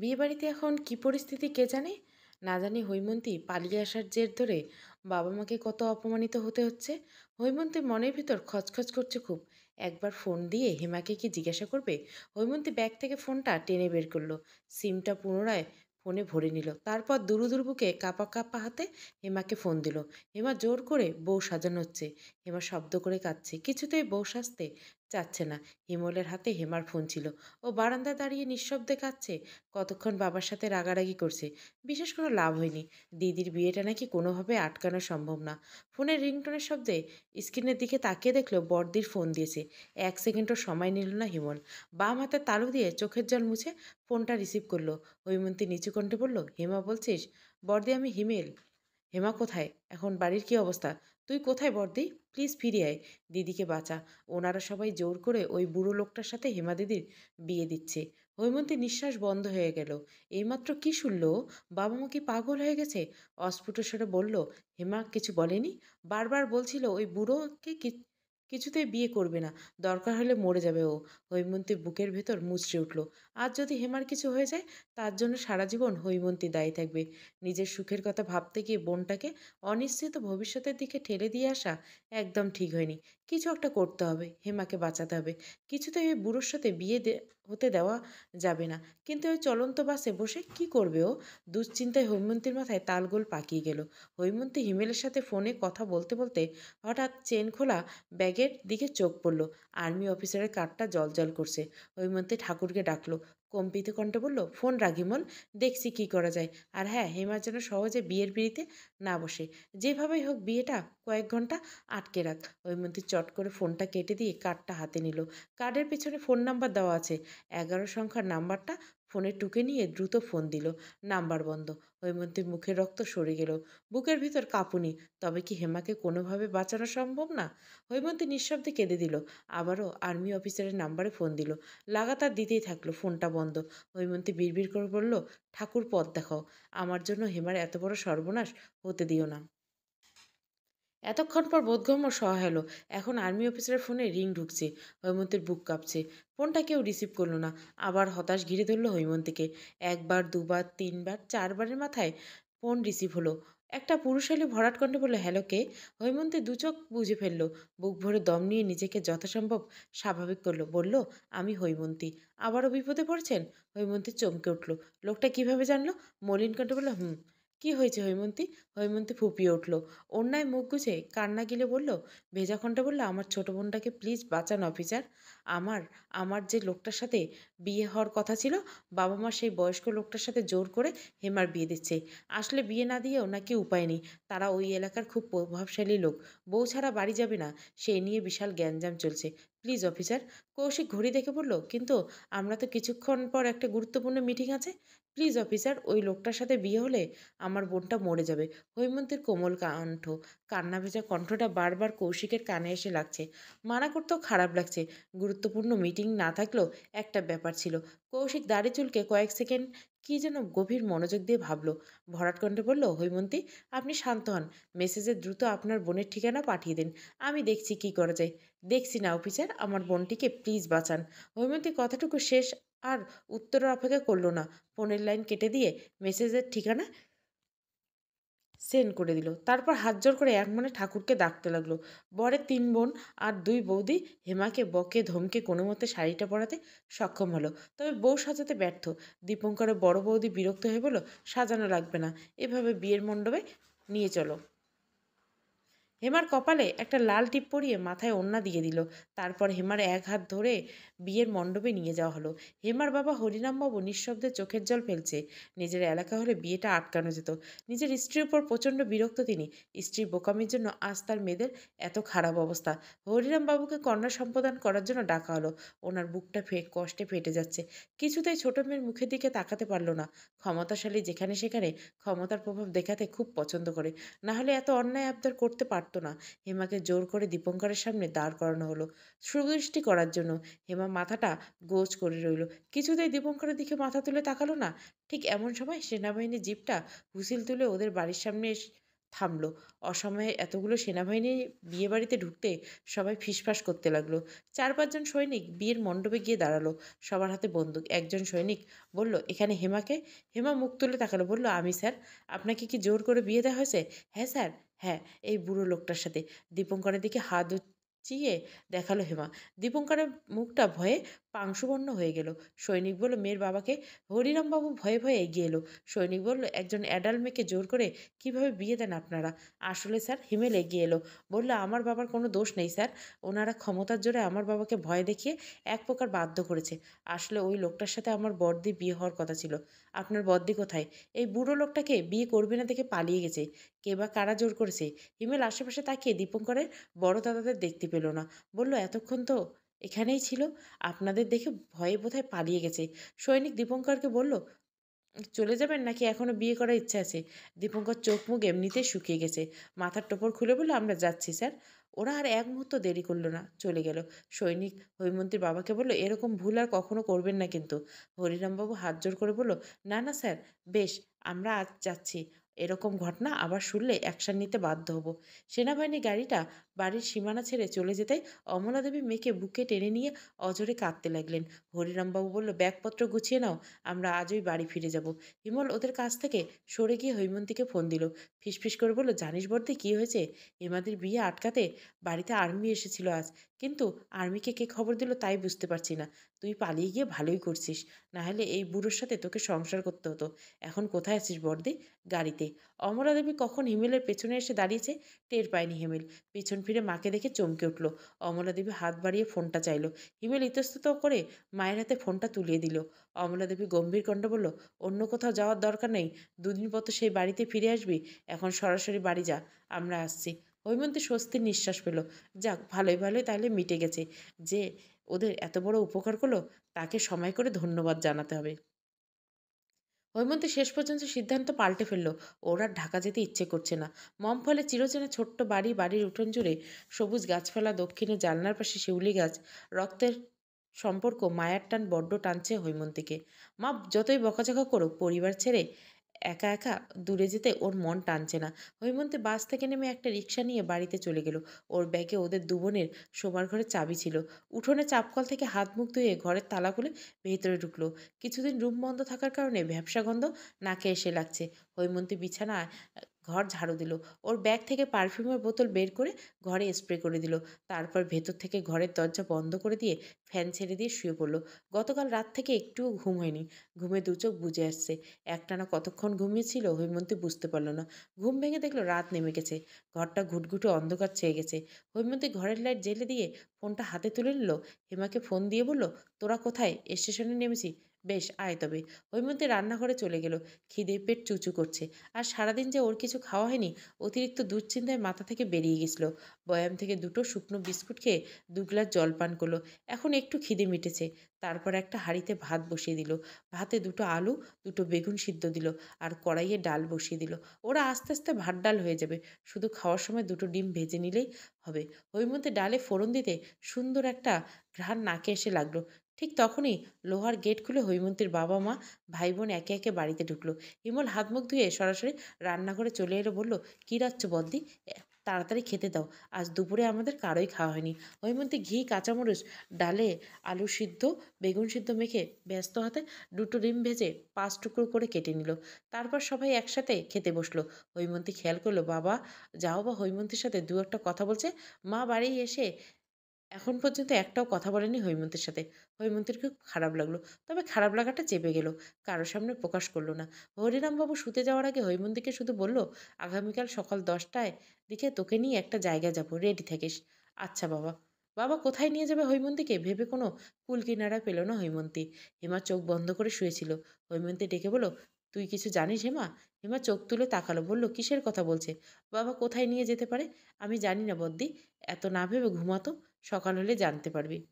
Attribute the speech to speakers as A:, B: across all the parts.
A: বিয়েবাড়িতে এখন কি পরিস্থিতি কে জানে? না জানি হৈমন্তী পালিয়ে আসার জের ধরে বাবা মাকে কত অপমানিত হতে হচ্ছে। হৈমন্তীর মনের ভিতর খচখচ করছে খুব। একবার ফোন দিয়ে হেমাকে কি জিজ্ঞাসা করবে? হৈমন্তী ব্যাগ থেকে ফোনটা টেনে বের করলো। সিমটা পুনরায় ফোনে ভরে নিল, তারপর দুরু দুরু বুকে কাঁপা কাঁপা হাতে হেমাকে ফোন দিল। হেমা জোর করে বউ সাজানো হচ্ছে। হেমা শব্দ করে কাঁদছে, কিছুতেই বউ সাজতে চাচ্ছে না। হিমলের হাতে হেমার ফোন ছিল। ও বারান্দায় দাঁড়িয়ে নিঃশব্দে কাঁদছে। কতক্ষণ বাবার সাথে রাগারাগি করছে, বিশেষ কোনো লাভ হয়নি। দিদির বিয়েটা নাকি কোনোভাবে আটকানো সম্ভব না। ফোনের রিংটোনের শব্দে স্ক্রিনের দিকে তাকিয়ে দেখলো বড়দির ফোন দিয়েছে। 1 সেকেন্ডও সময় নিল না হিমল। বাম হাতের তালু দিয়ে চোখের জল মুছে ফোনটা রিসিভ করলো। হৈমন্তী নিচু কণ্ঠে বলল, হেমা বলছিস? বড়দি, আমি হিমেল। হেমা কোথায়? এখন বাড়ির কি অবস্থা? তুই কোথায় বড়দি? প্লিজ ফিরে আয়, দিদিকে বাঁচা। ওনারা সবাই জোর করে ওই বুড়ো লোকটার সাথে হেমা দিদির বিয়ে দিচ্ছে। হৈমন্তী নিঃশ্বাস বন্ধ হয়ে গেল। এইমাত্র কি শুনল ও? বাবা মা কি পাগল হয়ে গেছে? অস্ফুট স্বরে বলল, হেমা কিছু বলেনি? বারবার বলছিল ওই বুড়োকে কিছুতেই বিয়ে করবে না, দরকার হলে মরে যাবে ও। হৈমন্তীর বুকের ভেতর মুচড়ে উঠল। আজ যদি হেমার কিছু হয়ে যায়, তার জন্য সারা জীবন হৈমন্তী দায়ী থাকবে। নিজের সুখের কথা ভাবতে গিয়ে বোনটাকে অনিশ্চিত ভবিষ্যতের দিকে ঠেলে দিয়ে আসা একদম ঠিক হয়নি। কিছু একটা করতে হবে, হেমাকে বাঁচাতে হবে। কিছুতেই ওই বুড়োর সাথে হতে দেওয়া যাবে না। কিন্তু ওই চলন্ত বাসে বসে কি করবে ও? দুশ্চিন্তায় হৈমন্তীর মাথায় তালগোল পাকিয়ে গেল। হৈমন্তী হিমেলের সাথে ফোনে কথা বলতে বলতে হঠাৎ চেন খোলা ব্যাগের দিকে চোখ পড়ল। আর্মি অফিসারের কার্ডটা জলজল করছে। হৈমন্তী ঠাকুরকে ডাকলো। কম্পিত কণ্ঠে বলল, ফোন রাগিমল, দেখছি কি করা যায়। আর হ্যাঁ, হেমার যেন সহজে বিয়ের পিড়িতে না বসে। যেভাবেই হোক বিয়েটা কয়েক ঘন্টা আটকে রাখ। হৈমন্তী চট করে ফোনটা কেটে দিয়ে কার্ডটা হাতে নিল। কার্ডের পেছনে ফোন নাম্বার দেওয়া আছে। 11 সংখ্যার নাম্বারটা ফোনে টুকে নিয়ে দ্রুত ফোন দিল। নাম্বার বন্ধ। হৈমন্তীর মুখের রক্ত সরে গেল। বুকের ভিতর কাঁপুনি। তবে কি হেমাকে কোনোভাবে বাঁচানো সম্ভব না? হৈমন্তী নিঃশব্দে কেঁদে দিল। আবারও আর্মি অফিসারের নাম্বারে ফোন দিল। লাগাতার দিতেই থাকলো, ফোনটা বন্ধ। হৈমন্তী বিড়বিড় করে বলল, ঠাকুর পথ দেখাও, আমার জন্য হেমার এত বড় সর্বনাশ হতে দিও না। এতক্ষণ পর বোধগম্য সহায় হলো। এখন আর্মি অফিসারের ফোনে রিং ঢুকছে। হৈমন্তীর বুক কাঁপছে। ফোনটা কেউ রিসিভ করলো না। আবার হতাশ ঘিরে ধরল হৈমন্তীকে। একবার, দুবার, তিনবার, চারবারের মাথায় ফোন রিসিভ হলো। একটা পুরুষালী ভরাট কণ্ঠে বলল, হ্যালো, কে? হৈমন্তী দুচোখ বুঝে ফেললো। বুক ভরে দম নিয়ে নিজেকে যথাসম্ভব স্বাভাবিক করলো। বলল, আমি হৈমন্তী। আবারও বিপদে পড়েছেন? হৈমন্তী চমকে উঠল। লোকটা কিভাবে জানলো? মলিন কণ্ঠে বলল, হুম। কি হয়েছে হৈমন্তী? হৈমন্তী ফুপিয়ে উঠল। অন্যায় মুখ গুছে কান্না গিলে বলল, ভেজা কণ্ঠে বলল, আমার ছোট বোনটাকে প্লিজ বাঁচান অফিসার। আমার আমার যে লোকটার সাথে বিয়ে হওয়ার কথা ছিল, বাবা মা সেই বয়স্ক লোকটার সাথে জোর করে হেমার বিয়ে দিচ্ছে। আসলে বিয়ে না দিয়েও নাকি উপায় নেই। তারা ওই এলাকার খুব প্রভাবশালী লোক। বউ ছাড়া বাড়ি যাবে না, সেই নিয়ে বিশাল গ্যাঞ্জাম চলছে। Please officer. কৌশিক ঘড়ি দেখে বলল, কিন্তু আমরা তো কিছুক্ষণ পর একটা গুরুত্বপূর্ণ মিটিং আছে। প্লিজ অফিসার, ওই লোকটার সাথে বিয়ে হলে আমার বোনটা মরে যাবে। হৈমন্তীর কোমল কণ্ঠ, কান্না ভেজা কণ্ঠটা বারবার কৌশিকের কানে এসে লাগছে। মানা করতেও খারাপ লাগছে। গুরুত্বপূর্ণ মিটিং না থাকলেও একটা ব্যাপার ছিল। কৌশিক দাড়ি চুলকে কয়েক সেকেন্ড কি যেন গভীর মনোযোগ দিয়ে ভাবলো। ভরাট কণ্ঠে বলল, হৈমন্তী, আপনি শান্ত হন। মেসেজে দ্রুত আপনার বোনের ঠিকানা পাঠিয়ে দিন। আমি দেখছি কি করা যায়। দেখছি না অফিসার, আমার বোনটিকে প্লিজ বাঁচান। হৈমন্তী কথাটুকু শেষ আর উত্তরের অপেক্ষা করল না। ফোনের লাইন কেটে দিয়ে মেসেজের ঠিকানা সেন্ড করে দিল। তারপর হাত জোর করে একমনে ঠাকুরকে ডাকতে লাগলো। বরের 3 বোন আর 2 বৌদি হেমাকে বকে ধমকে কোনো মতে শাড়িটা পরাতে সক্ষম হলো। তবে বউ সাজাতে ব্যর্থ। দীপঙ্করের বড় বৌদি বিরক্ত হয়ে বলল, সাজানো লাগবে না, এভাবে বিয়ের মণ্ডপে নিয়ে চলো। হেমার কপালে একটা লাল টিপ পরিয়ে মাথায় ওড়না দিয়ে দিল। তারপর হেমার এক হাত ধরে বিয়ের মণ্ডপে নিয়ে যাওয়া হলো। হেমার বাবা হরিনামবাবু নিঃশব্দে চোখের জল ফেলছে। নিজের এলাকা হলে বিয়েটা আটকানো যেত। নিজের স্ত্রীর উপর প্রচণ্ড বিরক্ত তিনি। স্ত্রীর বোকামির জন্য আজ তার মেয়েদের এত খারাপ অবস্থা। হরিরামবাবুকে কন্যা সম্প্রদান করার জন্য ডাকা হলো। ওনার বুকটা কষ্টে ফেটে যাচ্ছে। কিছুতেই ছোট মেয়ের মুখের দিকে তাকাতে পারল না। ক্ষমতাশালী যেখানে সেখানে ক্ষমতার প্রভাব দেখাতে খুব পছন্দ করে। না হলে এত অন্যায় আবদার করতে পারতো না। হেমাকে জোর করে দীপঙ্করের সামনে দাঁড় করানো হলো সুদৃষ্টি করার জন্য। হেমা মাথাটা গোজ করে রইল। কিছুতেই দীপঙ্করের দিকে মাথা তুলে তাকালো না। ঠিক এমন সময় সেনাবাহিনীর জিপটা হুইসেল তুলে ওদের বাড়ির সামনে থামলো। অসময়ে এতগুলো সেনাবাহিনী বিয়েবাড়িতে ঢুকতে সবাই ফিসফাস করতে লাগলো। ৪-৫ জন সৈনিক বিয়ের মণ্ডপে গিয়ে দাঁড়ালো। সবার হাতে বন্দুক। একজন সৈনিক বলল, "এখানে হেমাকে?" হেমা মুখ তুলে তাকালো। বলল, "আমি স্যার।" "আপনাকে কি জোর করে বিয়ে দেওয়া হয়েছে?" "হ্যাঁ স্যার, হ্যাঁ, এই বুড়ো লোকটার সাথে।" দীপঙ্করের দিকে হাত উঁচিয়ে দেখালো হেমা। দীপঙ্করের মুখটা ভয়ে পাংশুবর্ণ হয়ে গেল। সৈনিক বলল, "মেয়ের বাবাকে?" হরিরামবাবু ভয়ে ভয়ে এগিয়ে এলো। সৈনিক বলল, "একজন অ্যাডাল্ট মেয়েকে জোর করে কিভাবে বিয়ে দেন আপনারা?" "আসলে স্যার," হিমেল এগিয়ে এলো। বলল, "আমার বাবার কোনো দোষ নেই স্যার। ওনারা ক্ষমতার জোরে আমার বাবাকে ভয় দেখিয়ে এক প্রকার বাধ্য করেছে। আসলে ওই লোকটার সাথে আমার বড়দির বিয়ে হওয়ার কথা ছিল। আপনার বড়দি কোথায়? এই বুড়ো লোকটাকে বিয়ে করবে না দেখে পালিয়ে গেছে। কে বা কারা জোর করেছে?" হিমেল আশেপাশে তাকিয়ে দীপঙ্করের বড় দাদাদের দেখতে পেল না। বলল, "এতক্ষণ তো এখানেই ছিল। আপনাদের দেখে ভয়ে বোধহয় পালিয়ে গেছে।" সৈনিক দীপঙ্করকে বলল, "চলে যাবেন নাকি এখনো বিয়ে করার ইচ্ছা আছে?" দীপঙ্কর চোখ মুখ এমনিতেই শুকিয়ে গেছে। মাথার টোপর খুলে বলল, "আমরা যাচ্ছি স্যার।" ওরা আর এক মুহূর্ত দেরি করল না, চলে গেল। সৈনিক হৈমন্তীর বাবাকে বলল, "এরকম ভুল আর কখনো করবেন না কিন্তু।" হরিরামবাবু হাত জোড় করে বলল, "না না স্যার, বেশ, আমরা আজ যাচ্ছি। এরকম ঘটনা আবার শুনলে অ্যাকশন নিতে বাধ্য হব।" সেনাবাহিনী গাড়িটা বাড়ির সীমানা ছেড়ে চলে যেতে অমলাদেবী মেয়েকে বুকে টেনে নিয়ে অঝরে কাঁদতে লাগলেন। হরিরামবাবু বলল, "ব্যাগপত্র গুছিয়ে নাও, আমরা আজই বাড়ি ফিরে যাব।" হিমল ওদের কাছ থেকে সরে গিয়ে হৈমন্তীকে ফোন দিল। ফিসফিস করে বলল, "জানিস বর্দি কী হয়েছে? হেমাদের বিয়ে আটকাতে বাড়িতে আর্মি এসেছিল আজ। কিন্তু আর্মিকে কে খবর দিল তাই বুঝতে পারছি না। তুই পালিয়ে গিয়ে ভালোই করছিস। নাহলে এই বুড়োর সাথে তোকে সংসার করতে হতো। এখন কোথায় আছিস বর্দি?" "গাড়িতে।" অমলাদেবী কখন হিমেলের পেছনে এসে দাঁড়িয়েছে টের পায়নি হিমেল। পিছন ফিরে মাকে দেখে চমকে উঠল। অমলাদেবী হাত বাড়িয়ে ফোনটা চাইল। হিমেল ইতস্তত করে মায়ের হাতে ফোনটা তুলিয়ে দিল। অমলাদেবী গম্ভীর কণ্ঠে বলল, "অন্য কোথাও যাওয়ার দরকার নেই। দুদিন পর তো সেই বাড়িতে ফিরে আসবি। এখন সরাসরি বাড়ি যা, আমরা আসছি।" হৈমন্তী স্বস্তির নিঃশ্বাস পেল। যাক, ভালোই ভালোই তাহলে মিটে গেছে। যে ওদের এত বড় উপকার করলো তাকে সময় করে ধন্যবাদ জানাতে হবে। হৈমন্তী শেষ পর্যন্ত সিদ্ধান্ত পাল্টে ফেলল। ওর আর ঢাকা যেতে ইচ্ছে করছে না। মমফলে চিরচেনা ছোট্ট বাড়ি, বাড়ির উঠোন জুড়ে সবুজ গাছপালা, দক্ষিণে জানলার পাশে শিউলি গাছ। রক্তের সম্পর্ক, মায়ার টান বড্ড টানছে হৈমন্তীকে। মা যতই বকাঝকা করুক, পরিবার ছেড়ে একা একা দূরে যেতে ওর মন টানছে না। হৈমন্তী বাস থেকে নেমে একটা রিক্সা নিয়ে বাড়িতে চলে গেল। ওর ব্যাগে ওদের দু বোনের শোবার ঘরের চাবি ছিল। উঠোনে চাপকল থেকে হাত মুখ ধুয়ে ঘরের তালা খুলে ভেতরে ঢুকলো। কিছুদিন রুম বন্ধ থাকার কারণে ভ্যাপসা গন্ধ নাকে এসে লাগছে। হৈমন্তী বিছানায় ঘর ঝাড়ু দিল। ওর ব্যাগ থেকে পারফিউমের বোতল বের করে ঘরে স্প্রে করে দিল। তারপর ভেতর থেকে ঘরের দরজা বন্ধ করে দিয়ে ফ্যান ছেড়ে দিয়ে শুয়ে পড়ল। গতকাল রাত থেকে একটুও ঘুম হয়নি। ঘুমে দু চোখ বুজে আসছে। একটানা কতক্ষণ ঘুমিয়েছিল হৈমন্তী বুঝতে পারল না। ঘুম ভেঙে দেখল রাত নেমে গেছে। ঘরটা ঘুটঘুটে অন্ধকার ছেয়ে গেছে। হৈমন্তী ঘরের লাইট জ্বেলে দিয়ে ফোনটা হাতে তুলে নিল। হেমাকে ফোন দিয়ে বলল, "তোরা কোথায়? স্টেশনে নেমেছি। বেশ, আয় তবে।" হৈমন্তী রান্নাঘরে চলে গেল। খিদে পেট চুচু করছে। আর সারাদিন যে ওর কিছু খাওয়া হয়নি, অতিরিক্ত দুশ্চিন্তায় মাথা থেকে বেরিয়ে গেছিল। বয়াম থেকে দুটো শুকনো বিস্কুট খেয়ে ২ গ্লাস জল পান করল। এখন একটু খিদে মিটেছে। তারপর একটা হাঁড়িতে ভাত বসিয়ে দিল। ভাতে দুটো আলু, দুটো বেগুন সিদ্ধ দিল। আর কড়াইয়ে ডাল বসিয়ে দিল। ওরা আস্তে আস্তে ভাত ডাল হয়ে যাবে। শুধু খাওয়ার সময় দুটো ডিম ভেজে নিলেই হবে। হৈমন্তী ডালে ফোড়ন দিতে সুন্দর একটা ঘ্রাণ নাকে এসে লাগলো। ঠিক তখনই লোহার গেট খুলে হৈমন্তীর বাবা মা ভাই বোন একে একে বাড়িতে ঢুকলো। হিমল হাত মুখ ধুয়ে সরাসরি রান্নাঘরে চলে এলো। বলল, "কী রাখছো বদ্দি? তাড়াতাড়ি খেতে দাও। আজ দুপুরে আমাদের কারোই খাওয়া হয়নি।" হৈমন্তী ঘি, কাঁচামরিচ, ডালে আলু সিদ্ধ, বেগুন সিদ্ধ মেখে ব্যস্ত হাতে দুটো ডিম ভেজে ৫ টুকরো করে কেটে নিল। তারপর সবাই একসাথে খেতে বসলো। হৈমন্তী খেয়াল করলো বাবা যাও বা হৈমন্তীর সাথে দু একটা কথা বলছে। মা বাড়ি এসে এখন পর্যন্ত একটাও কথা বলেনি হৈমন্তীর সাথে। হৈমন্তীর খুব খারাপ লাগলো। তবে খারাপ লাগাটা চেপে গেল। কারো সামনে প্রকাশ করল না। হরিরামবাবু শুতে যাওয়ার আগে হৈমন্তীকে শুধু বলল, "আগামীকাল সকাল ১০টায় দিকে তোকে নিয়ে একটা জায়গায় যাব। রেডি থাকিস।" "আচ্ছা বাবা।" বাবা কোথায় নিয়ে যাবে হৈমন্তীকে ভেবে কোনো কুল কিনারা পেল না হৈমন্তী। হেমা চোখ বন্ধ করে শুয়েছিল। হৈমন্তী ডেকে বলল, "তুই কিছু জানিস হেমা?" হেমা চোখ তুলে তাকালো। বলল, "কিসের কথা বলছে? বাবা কোথায় নিয়ে যেতে পারে?" "আমি জানি না বদ্দি। এত না ভেবে ঘুমাতো। সকাল হলে জানতে পারবি।"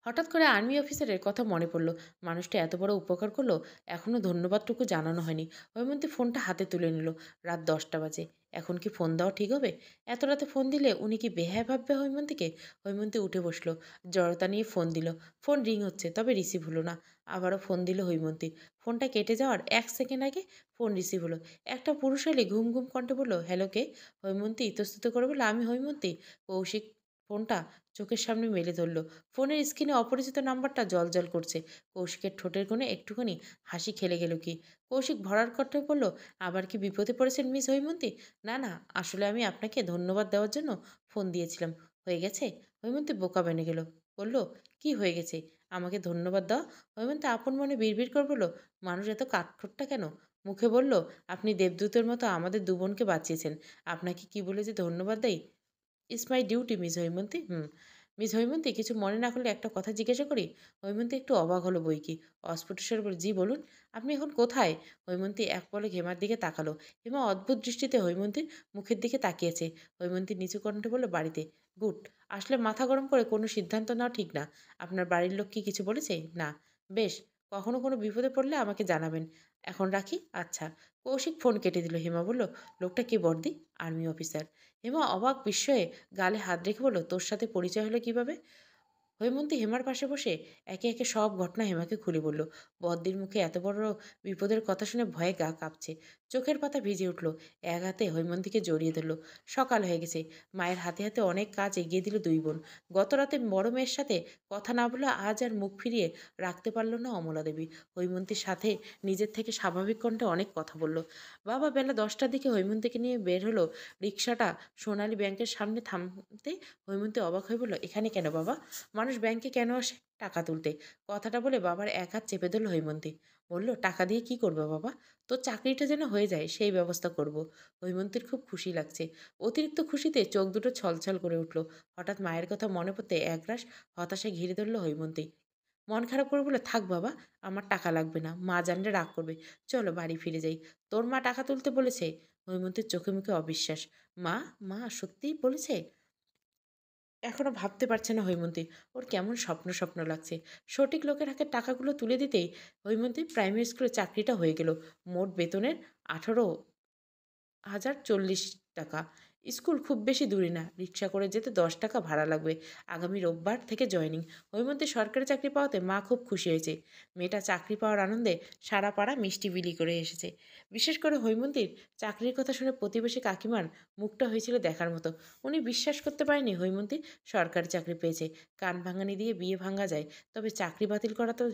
A: হঠাৎ করে আর্মি অফিসারের কথা মনে পড়ল। মানুষটা এত বড় উপকার করলো, এখনো ধন্যবাদটুকু জানানো হয়নি। হৈমন্তী ফোনটা হাতে তুলে নিল। রাত ১০টা বাজে। এখন কি ফোন দেওয়া ঠিক হবে? এত রাতে ফোন দিলে উনি কি বেহায়া ভাববে হৈমন্তীকে? হৈমন্তী উঠে বসলো। জড়তা নিয়ে ফোন দিল। ফোন রিং হচ্ছে, তবে রিসিভ হলো না। আবারও ফোন দিল হৈমন্তী। ফোনটা কেটে যাওয়ার 1 সেকেন্ড আগে ফোন রিসিভ হলো। একটা পুরুষালী ঘুম ঘুম কণ্ঠে বলল, হ্যালো কে? হৈমন্তী ইতস্তত করে বলল, আমি হৈমন্তী। কৌশিক ফোনটা চোখের সামনে মেলে ধরল। ফোনের স্ক্রিনে অপরিচিত নাম্বারটা জ্বলজ্বল করছে। কৌশিকের ঠোঁটের কোণে একটুখানি হাসি খেলে গেল কি। কৌশিক ভরার কণ্ঠে বলল, আবার কি বিপদে পড়েছেন মিস হৈমন্তী? না না, আসলে আমি আপনাকে ধন্যবাদ দেওয়ার জন্য ফোন দিয়েছিলাম। হয়ে গেছে? হৈমন্তী বোকা বেনে গেল। বলল, কি হয়ে গেছে? আমাকে ধন্যবাদ দেওয়া? হৈমন্তী আপন মনে বিড়বিড় করে বলল, মানুষ এত কাঠখোট্টা কেন? মুখে বলল, আপনি দেবদূতের মতো আমাদের দুবোনকে বাঁচিয়েছেন। আপনাকে কি বলে যে ধন্যবাদ দেই? It's my duty miss Haimanti. Miss Haimanti, কিছু মনে না করলে একটা কথা জিজ্ঞাসা করি? হৈমন্তী একটু অবাক হলো বই কি। অস্ফুট স্বরে বলে, জি বলুন। আপনি এখন কোথায়? হৈমন্তী এক পলক হেমার দিকে তাকালো। হেমা অদ্ভুত দৃষ্টিতে হৈমন্তীর মুখের দিকে তাকিয়েছে। হৈমন্তী নিচু কণ্ঠে বলল, বাড়িতে। গুড। আসলে মাথা গরম করে কোনো সিদ্ধান্ত নেওয়া ঠিক না। আপনার বাড়ির লোক কি কিছু বলেছে? না। বেশ। কখনো কোনো বিপদে পড়লে আমাকে জানাবেন। এখন রাখি। আচ্ছা। কৌশিক ফোন কেটে দিল। হেমা বলল, লোকটা কি বর্দি? Army officer. হেমা অবাক বিস্ময়ে গালে হাত রেখে বলল, তোর সাথে পরিচয় হলো কিভাবে? হৈমন্তী হেমার পাশে বসে একে একে সব ঘটনা হেমাকে খুলে বলল। বদ্দির মুখে এত বড় বিপদের কথা শুনে ভয়ে গা কাঁপছে। চোখের পাতা ভিজে উঠল। এক হাতে হৈমন্তীকে জড়িয়ে ধরল। সকাল হয়ে গেছে। মায়ের হাতে হাতে অনেক কাজ এগিয়ে দিল দুই বোন। গত রাতে বড় মেয়ের সাথে কথা না বলে আজ আর মুখ ফিরিয়ে রাখতে পারল না অমলা দেবী। হৈমন্তীর সাথে নিজের থেকে স্বাভাবিক কণ্ঠে অনেক কথা বলল। বাবা বেলা 10টার দিকে হৈমন্তীকে নিয়ে বের হলো। রিক্সাটা সোনালী ব্যাংকের সামনে থামতে হৈমন্তী অবাক হয়ে বলল, এখানে কেন বাবা? মানুষ ব্যাংকে কেন আসে? টাকা তুলতে। কথাটা বলে বাবার এক হাত চেপে ধরল হৈমন্তী। বলল, টাকা দিয়ে কি করবে বাবা? তোর চাকরিটা যেন হয়ে যায় সেই ব্যবস্থা করব। হৈমন্তীর খুব খুশি লাগছে। অতিরিক্ত খুশিতে চোখ দুটো ছলছল করে উঠল। হঠাৎ মায়ের কথা মনে পড়তে একরাশ হতাশায় ঘিরে ধরল হৈমন্তী। মন খারাপ করে বলে, থাক বাবা, আমার টাকা লাগবে না। মা জানলে রাগ করবে। চলো বাড়ি ফিরে যাই। তোর মা টাকা তুলতে বলেছে? হৈমন্তীর চোখে মুখে অবিশ্বাস। মা? মা সত্যিই বলেছে? এখনো ভাবতে পারছে না হৈমন্তী। ওর কেমন স্বপ্ন স্বপ্ন লাগছে। সঠিক লোকের হাতে টাকাগুলো তুলে দিতেই হৈমন্তীর প্রাইমারি স্কুলের চাকরিটা হয়ে গেল। মোট বেতনের 18,040 টাকা। স্কুল খুব বেশি দূরে না। রিক্সা করে যেতে 10 টাকা ভাড়া লাগবে। আগামী রোববার থেকে জয়েনিং। হৈমন্তী সরকারি চাকরি পাওয়াতে মা খুব খুশি হয়েছে। মেয়েটা চাকরি পাওয়ার আনন্দে সারা পাড়া মিষ্টি বিলি করে এসেছে। বিশেষ করে হৈমন্তীর চাকরির কথা শুনে প্রতিবেশী কাকিমার মুখটা হয়েছিল দেখার মতো। উনি বিশ্বাস করতে পারেনি হৈমন্তী সরকারি চাকরি পেয়েছে। কান ভাঙানি দিয়ে বিয়ে ভাঙা যায়, তবে চাকরি বাতিল করা তো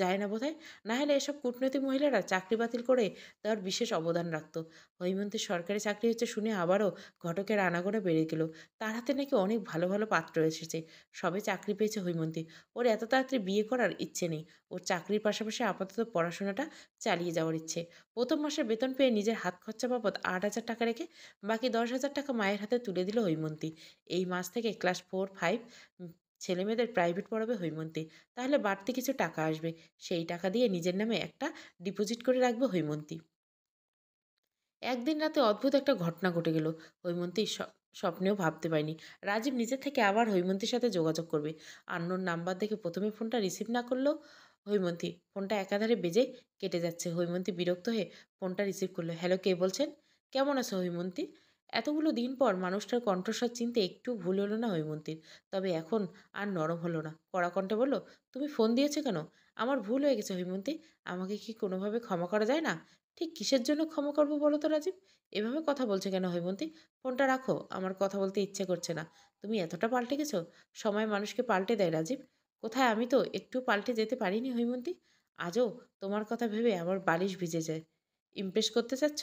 A: যায় না বোধহয়। না হলে এসব কূটনীতি মহিলারা চাকরি বাতিল করে দেওয়ার বিশেষ অবদান রাখত। হৈমন্তীর সরকারি চাকরি হচ্ছে শুনে আবারও ঘটকের আনাগোনা বেড়ে গেল। তার হাতে নাকি অনেক ভালো ভালো পাত্র এসেছে। সবে চাকরি পেয়েছে হৈমন্তী। ওর এত তাড়াতাড়ি বিয়ে করার ইচ্ছে নেই। ওর চাকরির পাশাপাশি আপাতত পড়াশোনাটা চালিয়ে যাওয়ার ইচ্ছে। প্রথম মাসের বেতন পেয়ে নিজের হাত খরচা বাবদ 8,000 টাকা রেখে বাকি 10,000 টাকা মায়ের হাতে তুলে দিল হৈমন্তী। এই মাস থেকে ক্লাস 4, 5 ছেলেমেয়েদের প্রাইভেট পড়াবে হৈমন্তী। তাহলে বাড়তি কিছু টাকা আসবে। সেই টাকা দিয়ে নিজের নামে একটা ডিপোজিট করে রাখবে হৈমন্তী। একদিন রাতে অদ্ভুত একটা ঘটনা ঘটে গেল। হৈমন্তী স্বপ্নেও ভাবতে পারেনি। রাজীব নিজে থেকে আবার হৈমন্তীর সাথে যোগাযোগ করবে। আননোন নাম্বার দেখে প্রথমে ফোনটা রিসিভ না করলেও হৈমন্তী ফোনটা একাধারে বেজে কেটে যাচ্ছে। হৈমন্তী বিরক্ত হয়ে ফোনটা রিসিভ করলো। হ্যালো, কে বলছেন? কেমন আছো হৈমন্তী? এতগুলো দিন পর মানুষটার কণ্ঠস্বর চিনতে একটু ভুল হলো না হৈমন্তীর। তবে এখন আর নরম হলো না। কড়া কণ্ঠে বলল, তুমি ফোন দিয়েছো কেন? আমার ভুল হয়ে গেছে হৈমন্তী। আমাকে কি কোনোভাবে ক্ষমা করা যায় না? ঠিক কিসের জন্য ক্ষমা করবো বলো তো রাজীব? এভাবে কথা বলছে কেন হৈমন্তী? ফোনটা রাখো। আমার কথা বলতে ইচ্ছে করছে না। তুমি এতটা পাল্টে গেছো? সময় মানুষকে পাল্টে দেয় রাজীব। কোথায় আমি তো একটু পাল্টে যেতে পারিনি হৈমন্তী। আজও তোমার কথা ভেবে আমার বালিশ ভিজে যায়। ইমপ্রেস করতে চাচ্ছ?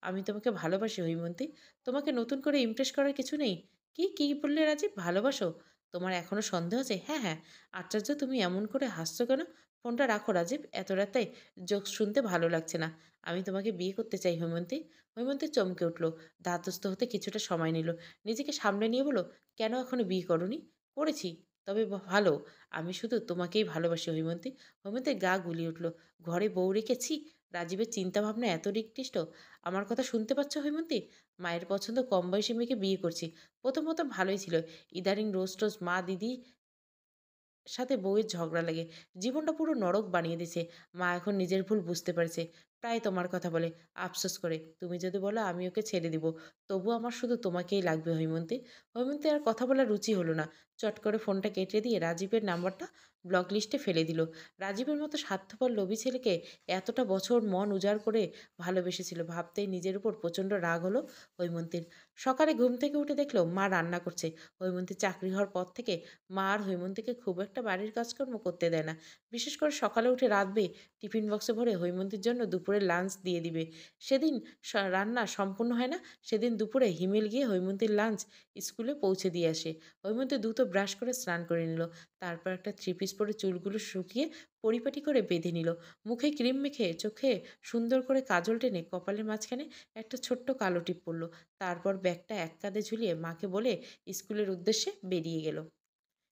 A: আমি তোমাকে ভালোবাসি হৈমন্তী। তোমাকে নতুন করে ইমপ্রেস করার কিছু নেই। কি বললে রাজীব? ভালোবাসো? তোমার এখনো সন্দেহ আছে? হ্যাঁ, হ্যাঁ। আশ্চর্য, তুমি এমন করে হাসছো কেন? ফোনটা রাখো রাজীব। এত রাতে জোকস শুনতে ভালো লাগছে না। আমি তোমাকে বিয়ে করতে চাই হৈমন্তী। হৈমন্তী চমকে উঠল। ধাতস্থ হতে কিছুটা সময় নিল। নিজেকে সামলে নিয়ে বলল, কেন এখনো বিয়ে করনি? করেছি, তবে ভালো। আমি শুধু তোমাকেই ভালোবাসি হৈমন্তী। হৈমন্তীর গা গুলিয়ে উঠল। ঘরে বউ রেখেছি? রাজীবের চিন্তাভাবনা এত নিকৃষ্ট। আমার কথা শুনতে পাচ্ছ হৈমন্তী? মায়ের পছন্দ কম বয়সী মেয়েকে বিয়ে করছি। প্রথম ভালোই ছিল। ইদানিং রোজ টোজ মা দিদি সাথে বউয়ের ঝগড়া লাগে। জীবনটা পুরো নরক বানিয়ে দিছে। মা এখন নিজের ভুল বুঝতে পারছে। প্রায় তোমার কথা বলে, আফসোস করে। তুমি যদি বলো আমি ওকে ছেড়ে দিব, তবু আমার শুধু তোমাকেই লাগবে হৈমন্তী। হৈমন্তী আর কথা বলার রুচি হলো না। চট করে ফোনটা কেটে দিয়ে রাজীবের নাম্বারটা ব্লক লিস্টে ফেলে দিল। রাজীবের মতো স্বার্থপর লোভী ছেলেকে এতটা বছর মন উজাড় করে ভালোবেসেছিল ভাবতেই নিজের উপর প্রচণ্ড রাগ হলো হৈমন্তীর। সকালে ঘুম থেকে উঠে দেখলো মা রান্না করছে। হৈমন্তী চাকরি হওয়ার পর থেকে মা আর হৈমন্তীকে খুব একটা বাড়ির কাজকর্ম করতে দেয় না। বিশেষ করে সকালে উঠে রাঁধবে, টিফিন বক্সে ভরে হৈমন্তীর জন্য দুপুরে লাঞ্চ দিয়ে দিবে। সেদিন রান্না সম্পূর্ণ হয় না, সেদিন দুপুরে হিমেল গিয়ে হৈমন্তীর লাঞ্চ স্কুলে পৌঁছে দিয়ে আসে। হৈমন্তী দ্রুত ব্রাশ করে স্নান করে নিল। তারপর একটা থ্রি পিস পরে চুলগুলো শুকিয়ে পরিপাটি করে বেঁধে নিল। মুখে ক্রিম মেখে চোখে সুন্দর করে কাজল টেনে কপালের মাঝখানে একটা ছোট্ট কালো টিপ পরল। তারপর ব্যাগটা এক কাঁধে ঝুলিয়ে মাকে বলে স্কুলের উদ্দেশ্যে বেরিয়ে গেল।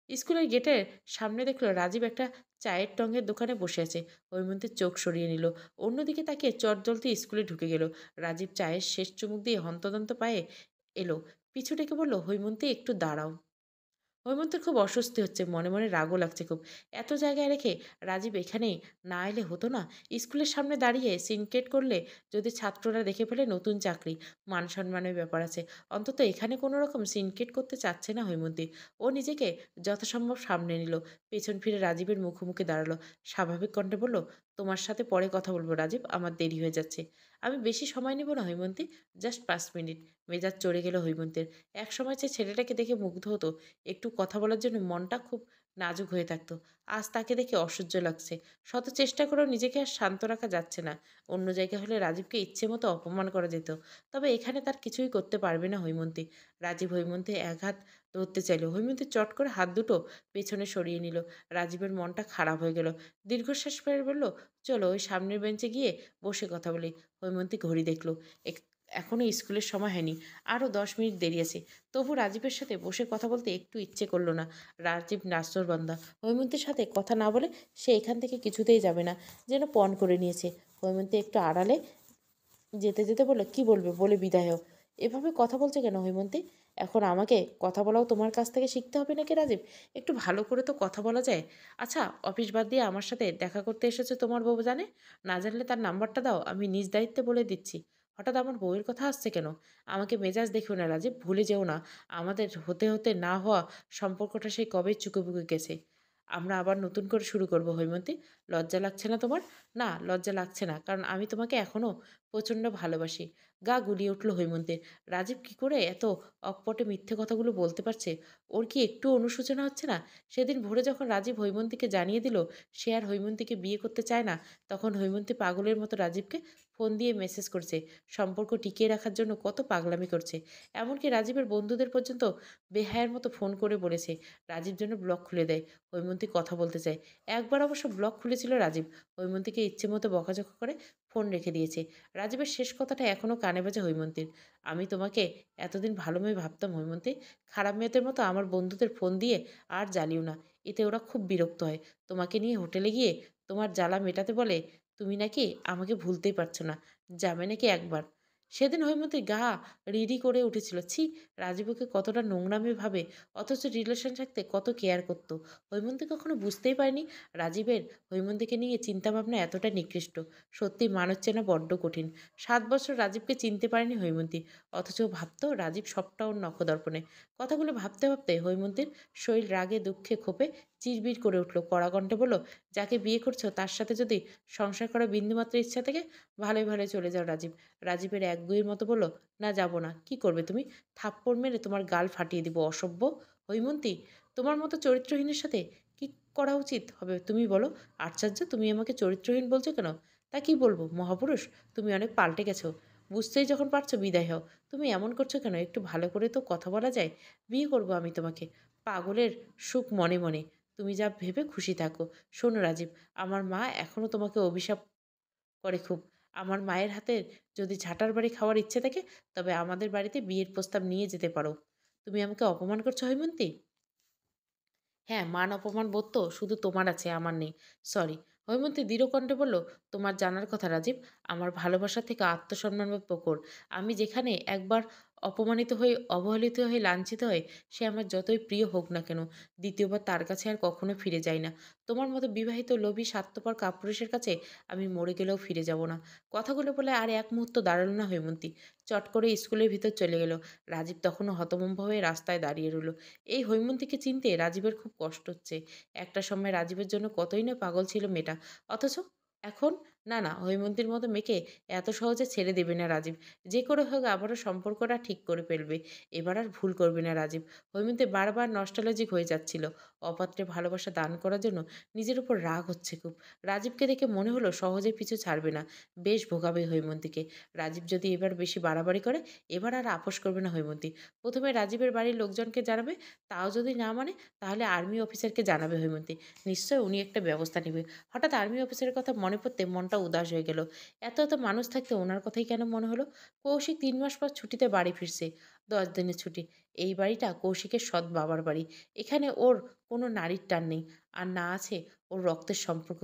A: স্কুলের গেটের সামনে দেখলো রাজীব একটা চায়ের টঙের দোকানে বসে আছে। হৈমন্তীর চোখ সরিয়ে নিল। অন্যদিকে তাকিয়ে চটজলদি স্কুলে ঢুকে গেল। রাজীব চায়ের শেষ চুমুক দিয়ে হন্তদন্ত পায়ে এলো। পিছু ডেকে বলল, হৈমন্তী একটু দাঁড়াও। হৈমন্তীর খুব অস্বস্তি হচ্ছে, মনে মনে রাগও লাগছে খুব। এত জায়গায় রেখে রাজীব এখানে না এলে হতো না? স্কুলের সামনে দাঁড়িয়ে সিনকেট করলে যদি ছাত্ররা দেখে ফেলে নতুন চাকরি, মান সম্মানের ব্যাপার আছে। অন্তত এখানে কোনো রকম সিনকেট করতে চাচ্ছে না হৈমন্তী। ও নিজেকে যথাসম্ভব সামনে নিল। পেছন ফিরে রাজীবের মুখোমুখি দাঁড়ালো। স্বাভাবিক কণ্ঠে বলল, তোমার সাথে পরে কথা বলবো রাজীব, আমার দেরি হয়ে যাচ্ছে। আমি বেশি সময় নেব না হৈমন্তী, জাস্ট 5 মিনিট। মেজাজ চড়ে গেল হৈমন্তীর। একসময় যে ছেলেটাকে দেখে মুগ্ধ হতো, একটু কথা বলার জন্য মনটা খুব নাজুক হয়ে থাকতো, আজ তাকে দেখে অসহ্য লাগছে। শত চেষ্টা করেও নিজেকে আর শান্ত রাখা যাচ্ছে না। অন্য জায়গা হলে রাজীবকে ইচ্ছে মতো অপমান করা যেত, তবে এখানে তার কিছুই করতে পারবে না হৈমন্তী। রাজীব হৈমন্তী এক হাত ধরতে চাইল, হৈমন্তী চট করে হাত দুটো পেছনে সরিয়ে নিল। রাজীবের মনটা খারাপ হয়ে গেল। দীর্ঘশ্বাস ফেলে বলল, চলো ওই সামনের বেঞ্চে গিয়ে বসে কথা বলি। হৈমন্তী ঘড়ি দেখলো, এখনো স্কুলের সময় হয়নি, আরও 10 মিনিট দেরি আছে। তবু রাজীবের সাথে বসে কথা বলতে একটু ইচ্ছে করলো না। রাজীব নাছোড়বান্দা, হৈমন্তীর সাথে কথা না বলে সে এখান থেকে কিছুতেই যাবে না, যেন পণ করে নিয়েছে। হৈমন্তী একটু আড়ালে যেতে যেতে বলল, কি বলবে বলে বিদায় হও। এভাবে কথা বলছে কেন হৈমন্তী? এখন আমাকে কথা বলাও তোমার কাছ থেকে শিখতে হবে নাকি রাজীব? একটু ভালো করে তো কথা বলা যায়। আচ্ছা, অফিস বাদ দিয়ে আমার সাথে দেখা করতে এসেছে তোমার বউ জানে? না জানলে তার নাম্বারটা দাও, আমি নিজ দায়িত্বে বলে দিচ্ছি। হঠাৎ আমার বউয়ের কথা আসছে কেন? আমাকে মেজাজ দেখিও না রাজীব, ভুলে যেও না, আমাদের হতে হতে না হওয়া সম্পর্কটা সেই কবে চুকে বুকে গেছে। আমরা আবার নতুন করে শুরু করব হৈমন্তী। লজ্জা লাগছে না তোমার? না, লজ্জা লাগছে না, কারণ আমি তোমাকে এখনও প্রচণ্ড ভালোবাসি। গা গুলিয়ে উঠল হৈমন্তীর। রাজীব কী করে এত অকপটে মিথ্যে কথাগুলো বলতে পারছে? ওর কি একটু অনুশোচনা হচ্ছে না? সেদিন ভোরে যখন রাজীব হৈমন্তীকে জানিয়ে দিল সে আর হৈমন্তীকে বিয়ে করতে চায় না, তখন হৈমন্তী পাগলের মতো রাজীবকে ফোন দিয়ে মেসেজ করছে, সম্পর্ক টিকিয়ে রাখার জন্য কত পাগলামি করছে। এমনকি রাজীবের বন্ধুদের পর্যন্ত বেহায়ের মতো ফোন করে বলেছে রাজীব যেন ব্লক খুলে দেয়। হৈমন্তী কথা বলতে চায়। একবার অবশ্য ব্লক খুলেছিল রাজীব। হৈমন্তীকে ইচ্ছে মতো বকাঝকা করে ফোন রেখে দিয়েছে। রাজীবের শেষ কথাটা এখনও কানে বাজে হৈমন্তীর। আমি তোমাকে এতদিন ভালো মেয়ে ভাবতাম হৈমন্তী। খারাপ মেয়েদের মতো আমার বন্ধুদের ফোন দিয়ে আর জ্বালিও না, এতে ওরা খুব বিরক্ত হয়। তোমাকে নিয়ে হোটেলে গিয়ে তোমার জ্বালা মেটাতে বলে তুমি নাকি আমাকে ভুলতেই পারছো না, যাবে নাকি একবার? সেদিন হৈমন্তীর গা রিরি করে উঠেছিল। ছি, রাজীবকে কতটা নোংরামে ভাবে, অথচ রিলেশন রাখতে কত কেয়ার করতো। হৈমন্তী কখনো বুঝতেই পারেনি রাজীবের হৈমন্তীকে নিয়ে চিন্তাভাবনা এতটা নিকৃষ্ট। সত্যি মানুষ চেনা বড্ড কঠিন। 7 বছর রাজীবকে চিনতে পারেনি হৈমন্তী, অথচ ভাবতো রাজীব সবটা ওর নখদর্পণে। কথাগুলো ভাবতে ভাবতে হৈমন্তীর শরীর রাগে দুঃখে ক্ষোভে চিরবির করে উঠল। কড়া কণ্ঠে বলল, যাকে বিয়ে করছো তার সাথে যদি সংসার করার বিন্দুমাত্র ইচ্ছা থেকে ভালোই ভালোই চলে যাও রাজীব। রাজীবের একগুঁয়ের মতো বলল, না যাব না। কি করবে তুমি? থাপ্পড় মেরে তোমার গাল ফাটিয়ে দিব অসভ্য। হৈমন্তী, তোমার মতো চরিত্রহীনের সাথে কি করা উচিত হবে তুমি বলো? আশ্চর্য, তুমি আমাকে চরিত্রহীন বলছো কেন? তা কি বলবো মহাপুরুষ, তুমি অনেক পাল্টে গেছো। বুঝতেই যখন পারছো বিদায় হও। তুমি এমন করছো কেন? একটু ভালো করে তো কথা বলা যায়। বিয়ে করবো আমি তোমাকে। পাগলের সুখ মনে মনে। তুমি যা ভেবে খুশি থাকো। শোনো রাজীব, আমার মা এখনও তোমাকে অভিশাপ করে খুব। আমার মায়ের হাতের যদি ঝাঁটার বাড়ি খাওয়ার ইচ্ছে থাকে, তবে আমাদের বাড়িতে বিয়ের প্রস্তাব নিয়ে যেতে পারো। তুমি আমাকে অপমান করছো হৈমন্তী? হ্যাঁ, মান অপমান বোধ তো শুধু তোমার আছে, আমার নেই। সরি। হৈমন্তী দৃঢ় কণ্ঠে বলল, তোমার জানার কথা রাজীব, আমার ভালোবাসা থেকে আত্মসম্মানবোধ প্রখর। আমি যেখানে একবার অপমানিত হয়ে, অবহেলিত হয়ে, লাঞ্ছিত হয়ে সে আমার যতই প্রিয় হোক না কেন, দ্বিতীয়বার তার কাছে আর কখনো ফিরে যাই না। তোমার মতো বিবাহিত লোভী স্বার্থপর কাপুরুষের কাছে আমি মরে গেলেও ফিরে যাব না। কথাগুলো বলে আর এক মুহূর্ত দাঁড়ালো না হৈমন্তী। চট করে স্কুলের ভিতর চলে গেল। রাজীব তখনও হতভম্ব হয়ে রাস্তায় দাঁড়িয়ে রইল। এই হৈমন্তীকে চিনতে রাজীবের খুব কষ্ট হচ্ছে। একটা সময় রাজীবের জন্য কতই না পাগল ছিল মেয়েটা। অথচ এখন না, না, হৈমন্তীর মতো মেয়েকে এত সহজে ছেড়ে দেবে না রাজীব। যে করে হোক আবারও সম্পর্কটা ঠিক করে ফেলবে। এবার আর ভুল করবে না রাজীব। হৈমন্তী বারবার নস্টালজিক হয়ে যাচ্ছিল। অপাত্রে ভালোবাসা দান করার জন্য নিজের উপর রাগ হচ্ছে খুব। রাজীবকে দেখে মনে হলো সহজে পিছু ছাড়বে না। বেশ ভোগাবে হৈমন্তীকে। রাজীব যদি এবার বেশি বাড়াবাড়ি করে, এবার আর আপোস করবে না হৈমন্তী। প্রথমে রাজীবের বাড়ির লোকজনকে জানাবে, তাও যদি না মানে তাহলে আর্মি অফিসারকে জানাবে হৈমন্তী। নিশ্চয় উনি একটা ব্যবস্থা নেবে। হঠাৎ আর্মি অফিসারের কথা মনে পড়তে মনটা উদাস হয়ে গেল। এত এত মানুষ থাকতে ওনার কথাই কেন মনে হলো? কৌশিক ৩ মাস পর ছুটিতে বাড়ি ফিরছে। ১০ দিনের ছুটি। এই বাড়িটা কৌশিকের সৎ বাবার বাড়ি। এখানে ওর কোনো নারীর টান নেই। আর না আছে ওর রক্তের সম্পর্ক।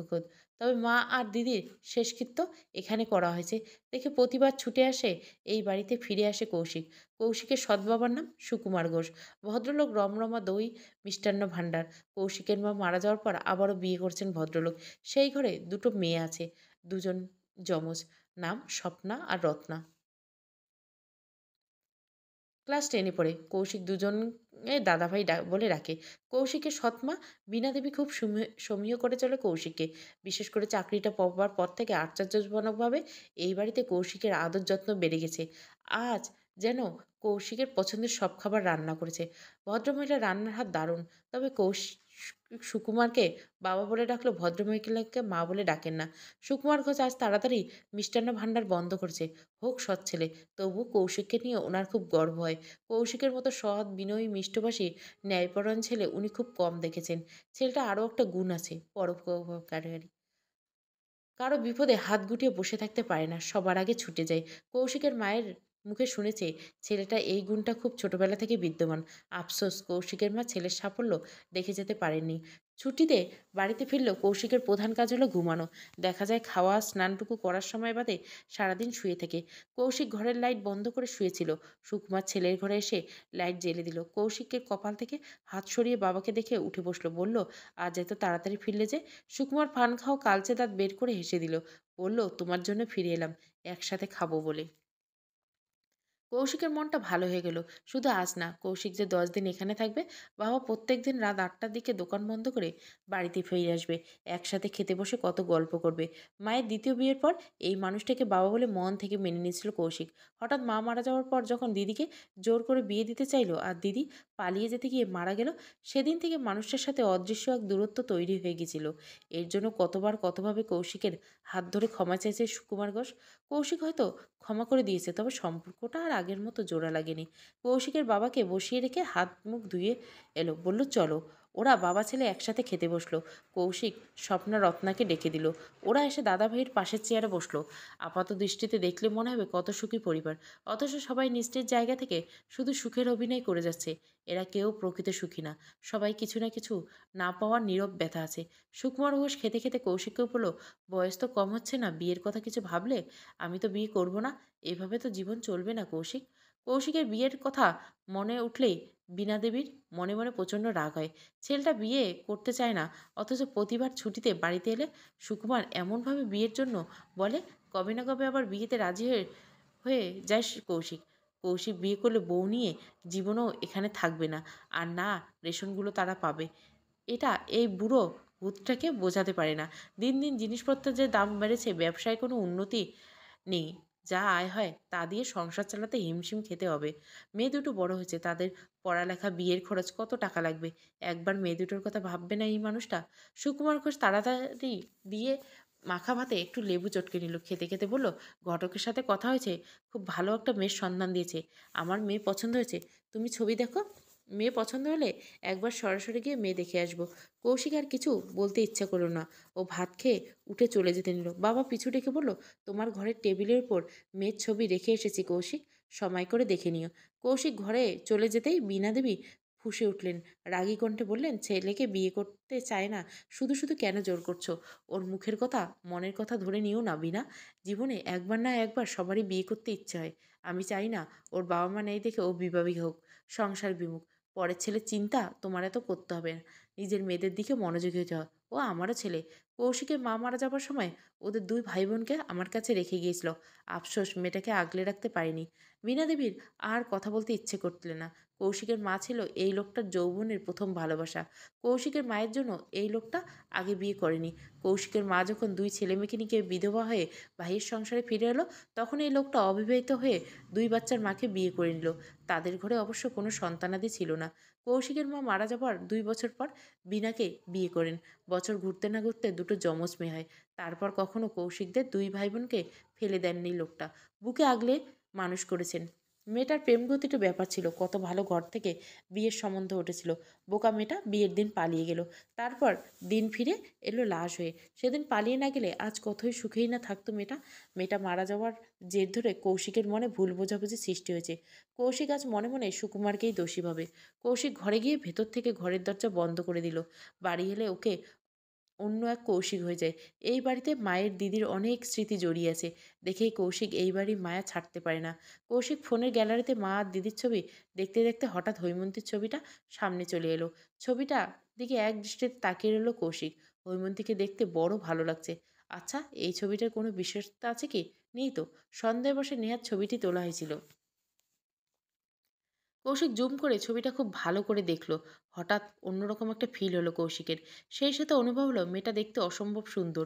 A: তবে মা আর দিদির শেষকৃত্য এখানে করা হয়েছে দেখে প্রতিবার ছুটে আসে এই বাড়িতে ফিরে আসে কৌশিক। কৌশিকের সৎ বাবার নাম সুকুমার ঘোষ। ভদ্রলোক রমরমা দই মিষ্টান্ন ভাণ্ডার। কৌশিকের মা মারা যাওয়ার পর আবারও বিয়ে করছেন ভদ্রলোক। সেই ঘরে দুটো মেয়ে আছে। দুজন যমজ। নাম স্বপ্না আর রত্না। ক্লাস 10 এ পড়ে। কৌশিক দুজনকে দাদাভাই বলে ডাকে। কৌশিকের সৎমা বীণা দেবী খুব সমীহ করে চলে কৌশিককে। বিশেষ করে চাকরিটা পাবার পর থেকে আশ্চর্যজনকভাবে এই বাড়িতে কৌশিকের আদর যত্ন বেড়ে গেছে। আজ যেন কৌশিকের পছন্দের সব খাবার রান্না করেছে। ভদ্রমহিলার রান্নার হাত দারুণ। তবে সুকুমারকে বাবা বলে ডাকলেও ভদ্রমহিলাকে মা বলে ডাকেন না। সুকুমার ঘোষ আজ তাড়াতাড়ি মিষ্টান্ন ভাণ্ডার বন্ধ করেছে। হোক সৎ ছেলে। তবু কৌশিককে নিয়ে ওনার খুব গর্ব হয়। কৌশিকের মতো সৎ, বিনয়ী, মিষ্টভাষী, ন্যায়পরায়ণ ছেলে উনি খুব কম দেখেছেন। ছেলেটা আরও একটা গুণ আছে, পরোপকারী। কারো বিপদে হাত গুটিয়ে বসে থাকতে পারে না, সবার আগে ছুটে যায়। কৌশিকের মায়ের মুখে শুনেছে ছেলেটা এই গুণটা খুব ছোটবেলা থেকে বিদ্যমান। আফসোস কৌশিকের মা ছেলের সাফল্য দেখে যেতে পারেননি। ছুটিতে বাড়িতে ফিরলেও কৌশিকের প্রধান কাজ হলো ঘুমানো। দেখা যায় খাওয়া স্নানটুকু করার সময় বাদে সারাদিন শুয়ে থাকে। কৌশিক ঘরের লাইট বন্ধ করে শুয়েছিল। সুকুমার ছেলের ঘরে এসে লাইট জ্বেলে দিল। কৌশিকের কপাল থেকে হাত সরিয়ে বাবাকে দেখে উঠে বসলো। বলল, আজ এত তাড়াতাড়ি ফিরলে যে? সুকুমার পান খাওয়া কালচে দাঁত বের করে হেসে দিল। বলল, তোমার জন্য ফিরে এলাম, একসাথে খাবো বলে। কৌশিকের মনটা ভালো হয়ে গেল। শুধু আজ না, কৌশিক যে ১০ দিন এখানে থাকবে। বাবা প্রত্যেক দিন রাত ৮টার দিকে দোকান বন্ধ করে বাড়িতে ফিরে আসবে। একসাথে খেতে বসে কত গল্প করবে। মায়ের দ্বিতীয় বিয়ের পর এই মানুষটাকে বাবা বলে মন থেকে মেনে নিয়েছিল কৌশিক। হঠাৎ মা মারা যাওয়ার পর যখন দিদিকে জোর করে বিয়ে দিতে চাইলো আর দিদি পালিয়ে যেতে গিয়ে মারা গেল, সেদিন থেকে মানুষটার সাথে অদৃশ্য এক দূরত্ব তৈরি হয়ে গেছিল। এর জন্য কতবার কতভাবে কৌশিকের হাত ধরে ক্ষমা চাইছে সুকুমার ঘোষ। কৌশিক হয়তো ক্ষমা করে দিয়েছে, তবে সম্পর্কটা আর আগের মতো জোড়া লাগেনি। কৌশিকের বাবাকে বসিয়ে রেখে হাত মুখ ধুয়ে এলো। বলল, চলো। ওরা বাবা ছেলে একসাথে খেতে বসলো। কৌশিক স্বপ্না রত্নাকে ডেকে দিল। ওরা এসে দাদাভাইয়ের পাশের চেয়ারে বসলো। আপাত দৃষ্টিতে দেখলে মনে হবে কত সুখী পরিবার। অথচ সবাই নিজ জায়গা থেকে শুধু সুখের অভিনয় করে যাচ্ছে। এরা কেউ প্রকৃত সুখী না। সবাই কিছু না কিছু না পাওয়ার নীরব ব্যথা আছে। সুকুমার ঘোষ খেতে খেতে কৌশিককেও বলল, বয়স তো কম হচ্ছে না, বিয়ের কথা কিছু ভাবলে? আমি তো বিয়ে করব না। এভাবে তো জীবন চলবে না কৌশিক। কৌশিকের বিয়ের কথা মনে উঠলেই বীণা দেবীর মনে মনে প্রচণ্ড রাগ হয়। ছেলেটা বিয়ে করতে চায় না, অথচ প্রতিবার ছুটিতে বাড়িতে এলে সুকুমার এমনভাবে বিয়ের জন্য বলে, কবে না কবে আবার বিয়েতে রাজি হয়ে হয়ে যায় কৌশিক। কৌশিক বিয়ে করলে বউ নিয়ে জীবনও এখানে থাকবে না। আর না, রেশনগুলো তারা পাবে। এটা এই বুড়ো ভূতটাকে বোঝাতে পারে না। দিন দিন জিনিসপত্রের যে দাম বেড়েছে, ব্যবসায় কোনো উন্নতি নেই। যা আয় হয় তা দিয়ে সংসার চালাতে হিমশিম খেতে হবে। মেয়ে দুটো বড় হয়েছে, তাদের পড়ালেখা, বিয়ের খরচ, কত টাকা লাগবে। একবার মেয়ে দুটোর কথা ভাববে না এই মানুষটা? সুকুমার ঘোষ তাড়াতাড়ি দিয়ে মাখা ভাতে একটু লেবু চটকে নিল। খেতে খেতে বলল, ঘটকের সাথে কথা হয়েছে, খুব ভালো একটা মেয়ের সন্ধান দিয়েছে। আমার মেয়ে পছন্দ হয়েছে। তুমি ছবি দেখো। মেয়ে পছন্দ হলে একবার সরাসরি গিয়ে মেয়ে দেখে আসবো। কৌশিক আর কিছু বলতে ইচ্ছা করলো না। ও ভাত খেয়ে উঠে চলে যেতে নিল। বাবা পিছু ডেকে বলল, তোমার ঘরের টেবিলের উপর মেয়ের ছবি রেখে এসেছি কৌশিক, সময় করে দেখে নিও। কৌশিক ঘরে চলে যেতেই বীণা দেবী ফুঁসে উঠলেন। রাগী কণ্ঠে বললেন, ছেলেকে বিয়ে করতে চায় না, শুধু শুধু কেন জোর করছো? ওর মুখের কথা মনের কথা ধরে নিও না বিনা। জীবনে একবার না একবার সবারই বিয়ে করতে ইচ্ছে হয়। আমি চাই না ওর বাবা মা নেই দেখে ও বিবাহী হোক, সংসার বিমুখ। পরের ছেলের চিন্তা তোমার এত করতে হবে না। নিজের মেয়েদের দিকে মনোযোগী হতে হয়। ও আমারও ছেলে। কৌশিকের মা মারা যাবার সময় ওদের দুই ভাই বোনকে আমার কাছে রেখে গিয়েছিল। আফসোস মেয়েটাকে আগলে রাখতে পারিনি। বীণা দেবীর আর কথা বলতে ইচ্ছে করছিল না। কৌশিকের মা ছিল এই লোকটার যৌবনের প্রথম ভালোবাসা। কৌশিকের মায়ের জন্য এই লোকটা আগে বিয়ে করেনি। কৌশিকের মা যখন দুই ছেলেমেয়েকে নিয়ে বিধবা হয়ে ভাইয়ের সংসারে ফিরে এলো, তখন এই লোকটা অবিবাহিত হয়ে দুই বাচ্চার মাকে বিয়ে করে নিল। তাদের ঘরে অবশ্য কোনো সন্তানাদি ছিল না। কৌশিকের মা মারা যাবার 2 বছর পর বীণাকে বিয়ে করেন। বছর ঘুরতে না ঘুরতে দুটো যমজ মেয়ে হয়। তারপর কখনো কৌশিকদের দুই ভাই বোনকে ফেলে দেননি লোকটা। বুকে আগলে মানুষ করেছেন। মেয়েটার প্রেমগতিত ব্যাপার ছিল। কত ভালো ঘর থেকে বিয়ের সম্বন্ধ উঠেছিল। বোকা মেয়েটা বিয়ের দিন পালিয়ে গেল। তারপর দিন ফিরে এলো লাশ হয়ে। সেদিন পালিয়ে না গেলে আজ কতই সুখেই না থাকতো মেয়েটা। মেয়েটা মারা যাওয়ার জের ধরে কৌশিকের মনে ভুল বোঝাবুঝি সৃষ্টি হয়েছে। কৌশিক আজ মনে মনে সুকুমারকেই দোষী ভাবে। কৌশিক ঘরে গিয়ে ভেতর থেকে ঘরের দরজা বন্ধ করে দিল। বাড়ি এলে ওকে অন্য এক কৌশিক হয়ে যায়। এই বাড়িতে মায়ের দিদির অনেক স্মৃতি জড়িয়ে আছে। দেখেই কৌশিক এই বাড়ির মায়া ছাড়তে পারে না। কৌশিক ফোনের গ্যালারিতে মা আর দিদির ছবি দেখতে দেখতে হঠাৎ হৈমন্তীর ছবিটা সামনে চলে এলো। ছবিটা দিকে এক দৃষ্টিতে তাকিয়ে রইল কৌশিক। হৈমন্তীকে দেখতে বড় ভালো লাগছে। আচ্ছা, এই ছবিটার কোনো বিশেষতা আছে কি? নেই তো। সন্দেহবশে নেহাত ছবিটি তোলা হয়েছিল। কৌশিক জুম করে ছবিটা খুব ভালো করে দেখলো। হঠাৎ অন্যরকম একটা ফিল হলো কৌশিকের। সেই সাথে অনুভব হলো মেয়েটা দেখতে অসম্ভব সুন্দর।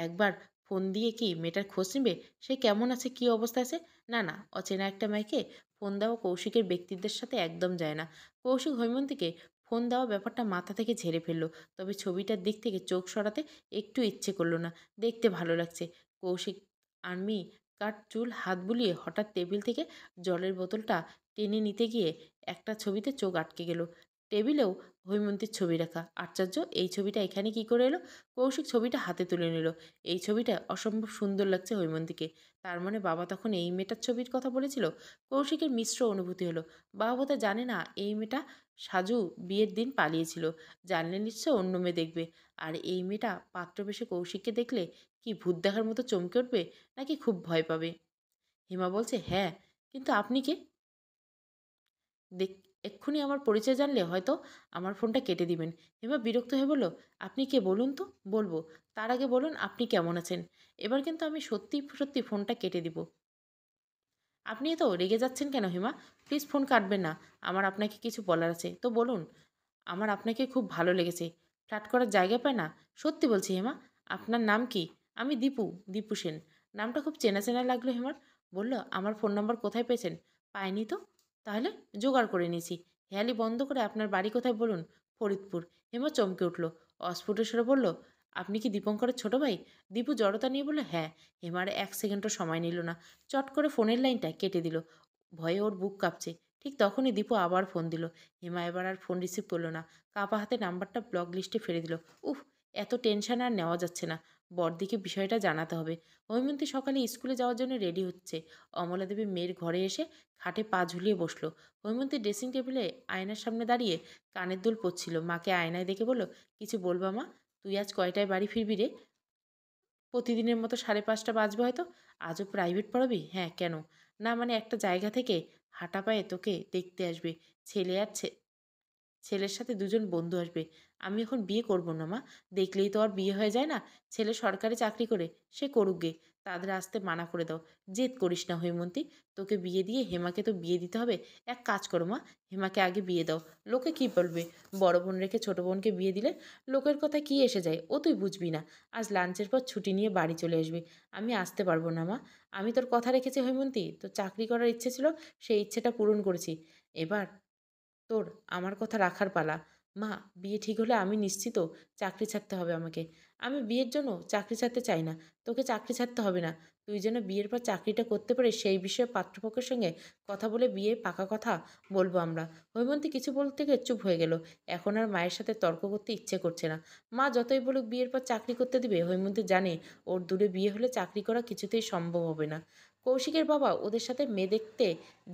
A: একবার ফোন দিয়ে কি মেয়েটার খোঁজ নেবে? সে কেমন আছে, কি অবস্থা আছে? না না, অচেনা একটা মেয়েকে ফোন দেওয়া কৌশিকের ব্যক্তিত্বের সাথে একদম যায় না। কৌশিক হৈমন্তীকে ফোন দেওয়া ব্যাপারটা মাথা থেকে ঝেড়ে ফেললো। তবে ছবিটার দিক থেকে চোখ সরাতে একটু ইচ্ছে করলো না। দেখতে ভালো লাগছে। কৌশিক আর্মি কাট চুল হাত বুলিয়ে হঠাৎ টেবিল থেকে জলের বোতলটা টেনে নিতে গিয়ে একটা ছবিতে চোখ আটকে গেল। টেবিলেও হৈমন্তীর ছবি রাখা। আশ্চর্য, এই ছবিটা এখানে কি করে এলো? কৌশিক ছবিটা হাতে তুলে নিল। এই ছবিটা অসম্ভব সুন্দর লাগছে হৈমন্তীকে। তার মানে বাবা তখন এই মেয়েটার ছবির কথা বলেছিল। কৌশিকের মিশ্র অনুভূতি হলো। বাবা বোধহয় জানে না এই মেয়েটা সাজু বিয়ের দিন পালিয়েছিল। জানলে নিশ্চয় অন্য মেয়ে দেখবে। আর এই মেয়েটা পাত্রবেশে কৌশিককে দেখলে কি ভূত দেখার মতো চমকে উঠবে, নাকি খুব ভয় পাবে? হিমা বলছে, হ্যাঁ, কিন্তু আপনি কে? দেখ, এক্ষুনি আমার পরিচয় জানলে হয়তো আমার ফোনটা কেটে দিবেন। হেমা বিরক্ত হয়ে বলল, আপনি কে বলুন তো? বলবো। তার আগে বলুন আপনি কেমন আছেন। এবার কিন্তু আমি সত্যি সত্যি ফোনটা কেটে দিব। আপনি এত রেগে যাচ্ছেন কেন হেমা? প্লিজ ফোন কাটবেন না। আমার আপনাকে কিছু বলার আছে, তো বলুন। আমার আপনাকে খুব ভালো লেগেছে। ফ্ল্যাট করার জায়গা পায় না। সত্যি বলছি হেমা। আপনার নাম কি? আমি দীপু, দীপু সেন। নামটা খুব চেনা চেনা লাগলো হেমার। বলল, আমার ফোন নাম্বার কোথায় পেয়েছেন? পাইনি তো। তাহলে জোগাড় করে নিয়েছি। হেয়ালি বন্ধ করে আপনার বাড়ি কোথায় বলুন? ফরিদপুর। হেমা চমকে উঠল। অস্ফুট স্বরে বলল, আপনি কি দীপঙ্করের ছোট ভাই? দীপু জড়তা নিয়ে বলল, হ্যাঁ। হেমার 1 সেকেন্ডও সময় নিল না। চট করে ফোনের লাইনটা কেটে দিল। ভয়ে ওর বুক কাঁপছে। ঠিক তখনই দীপু আবার ফোন দিল। হেমা এবার আর ফোন রিসিভ করলো না। কাপা হাতে নাম্বারটা ব্লক লিস্টে ফেলে দিল। উফ, এত টেনশন আর নেওয়া যাচ্ছে না। বড়দিকে বিষয়টা জানাতে হবে। হৈমন্তী সকালে স্কুলে যাওয়ার জন্য রেডি হচ্ছে। অমলা দেবী মেয়ের ঘরে এসে খাটে পা ঝুলিয়ে বসলো। হৈমন্তী ড্রেসিং টেবিলে আয়নার সামনে দাঁড়িয়ে কানের দুল পরছিল। মাকে আয়নায় দেখে বলল, কিছু বলবা মা? তুই আজ কয়টায় বাড়ি ফিরবি রে? প্রতিদিনের মতো 5:30 বাজবে হয়তো। আজও প্রাইভেট পড়াবি? হ্যাঁ, কেন? না মানে একটা জায়গা থেকে হাঁটা পায়ে তোকে দেখতে আসবে। ছেলে আর ছেলের সাথে দুজন বন্ধু আসবে। আমি এখন বিয়ে করব না মা। দেখলেই তো আর বিয়ে হয়ে যায় না। ছেলে সরকারি চাকরি করে, সে করুক গে। তাদের আসতে মানা করে দাও। জেদ করিস না হৈমন্তী। তোকে বিয়ে দিয়ে হেমাকে তো বিয়ে দিতে হবে। এক কাজ করো মা, হেমাকে আগে বিয়ে দাও। লোকে কি বলবে? বড় বোন রেখে ছোট বোনকে বিয়ে দিলে লোকের কথা কি এসে যায়, ও তুই বুঝবি না। আজ লাঞ্চের পর ছুটি নিয়ে বাড়ি চলে আসবি। আমি আসতে পারবো না মা। আমি তোর কথা রেখেছি হৈমন্তী। তোর চাকরি করার ইচ্ছে ছিল, সেই ইচ্ছেটা পূরণ করেছি। এবার তোর আমার কথা রাখার পালা। মা, বিয়ে ঠিক হলে আমি নিশ্চিত চাকরি ছাড়তে হবে আমাকে। আমি বিয়ের জন্য চাকরি ছাড়তে চাই না। তোকে চাকরি ছাড়তে হবে না। তুই যেন বিয়ের পর চাকরিটা করতে পারিস সেই বিষয়ে পাত্রপক্ষের সঙ্গে কথা বলে বিয়ে পাকা কথা বলবো আমরা। হৈমন্তী কিছু বলতে গিয়ে চুপ হয়ে গেল। এখন আর মায়ের সাথে তর্ক করতে ইচ্ছে করছে না। মা যতই বলুক বিয়ের পর চাকরি করতে দিবে, হৈমন্তী জানে ওর দূরে বিয়ে হলে চাকরি করা কিছুতেই সম্ভব হবে না। কৌশিকের বাবা ওদের সাথে মেয়ে দেখতে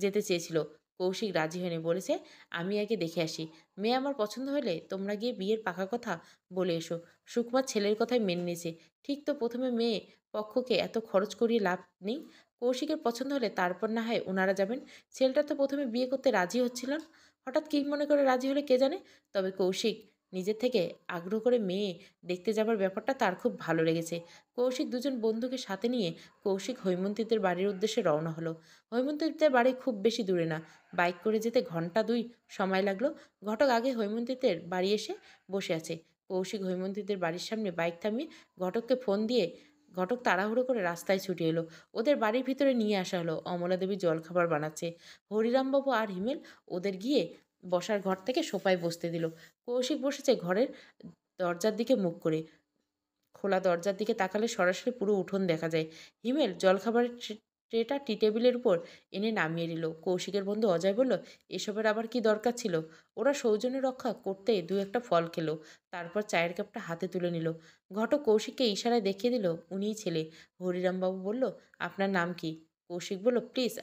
A: যেতে চেয়েছিল। কৌশিক রাজি হয়নি, বলেছে আমি আগে দেখে আসি। মেয়ে আমার পছন্দ হলে তোমরা গিয়ে বিয়ের পাকা কথা বলে এসো। সুকুমার ছেলের কথাই মেনে নিয়েছে। ঠিক তো, প্রথমে মেয়ে পক্ষকে এত খরচ করিয়ে লাভ নেই। কৌশিকের পছন্দ হলে তারপর না হয় ওনারা যাবেন। ছেলেটা তো প্রথমে বিয়ে করতে রাজি হচ্ছিল না, হঠাৎ কী মনে করে রাজি হলে কে জানে। তবে কৌশিক নিজের থেকে আগ্রহ করে মেয়ে দেখতে যাবার ব্যাপারটা তার খুব ভালো লেগেছে। কৌশিক দুজন বন্ধুকে সাথে নিয়ে কৌশিক হৈমন্তীদের বাড়ির উদ্দেশ্যে রওনা হলো। হৈমন্তীদের বাড়ি খুব বেশি দূরে না, বাইক করে যেতে ঘন্টা ২ সময় লাগলো। ঘটক আগে হৈমন্তীদের বাড়ি এসে বসে আছে। কৌশিক হৈমন্তীদের বাড়ির সামনে বাইক থামিয়ে ঘটককে ফোন দিয়ে ঘটক তাড়াহুড়ো করে রাস্তায় ছুটে এলো। ওদের বাড়ির ভিতরে নিয়ে আসা হলো। অমলা দেবী জলখাবার বানাচ্ছে। হরিরামবাবু আর হিমেল ওদের গিয়ে বসার ঘর থেকে সোফায় বসতে দিল। কৌশিক বসেছে ঘরের দরজার দিকে মুখ করে। খোলা দরজার দিকে তাকালে সরাসরি পুরো উঠোন দেখা যায়। হিমেল জলখাবারের ট্রেটা টি টেবিলের উপর এনে নামিয়ে দিল। কৌশিকের বন্ধু অজয় বলল, এসবের আবার কি দরকার ছিল? ওরা সৌজন্য রক্ষা করতে দু একটা ফল খেলো, তারপর চায়ের কাপটা হাতে তুলে নিল। ঘটক কৌশিককে ইশারায় দেখিয়ে দিল উনিই ছেলে। হরিরামবাবু বলল, আপনার নাম কি? কৌশিক বলল, প্লিজ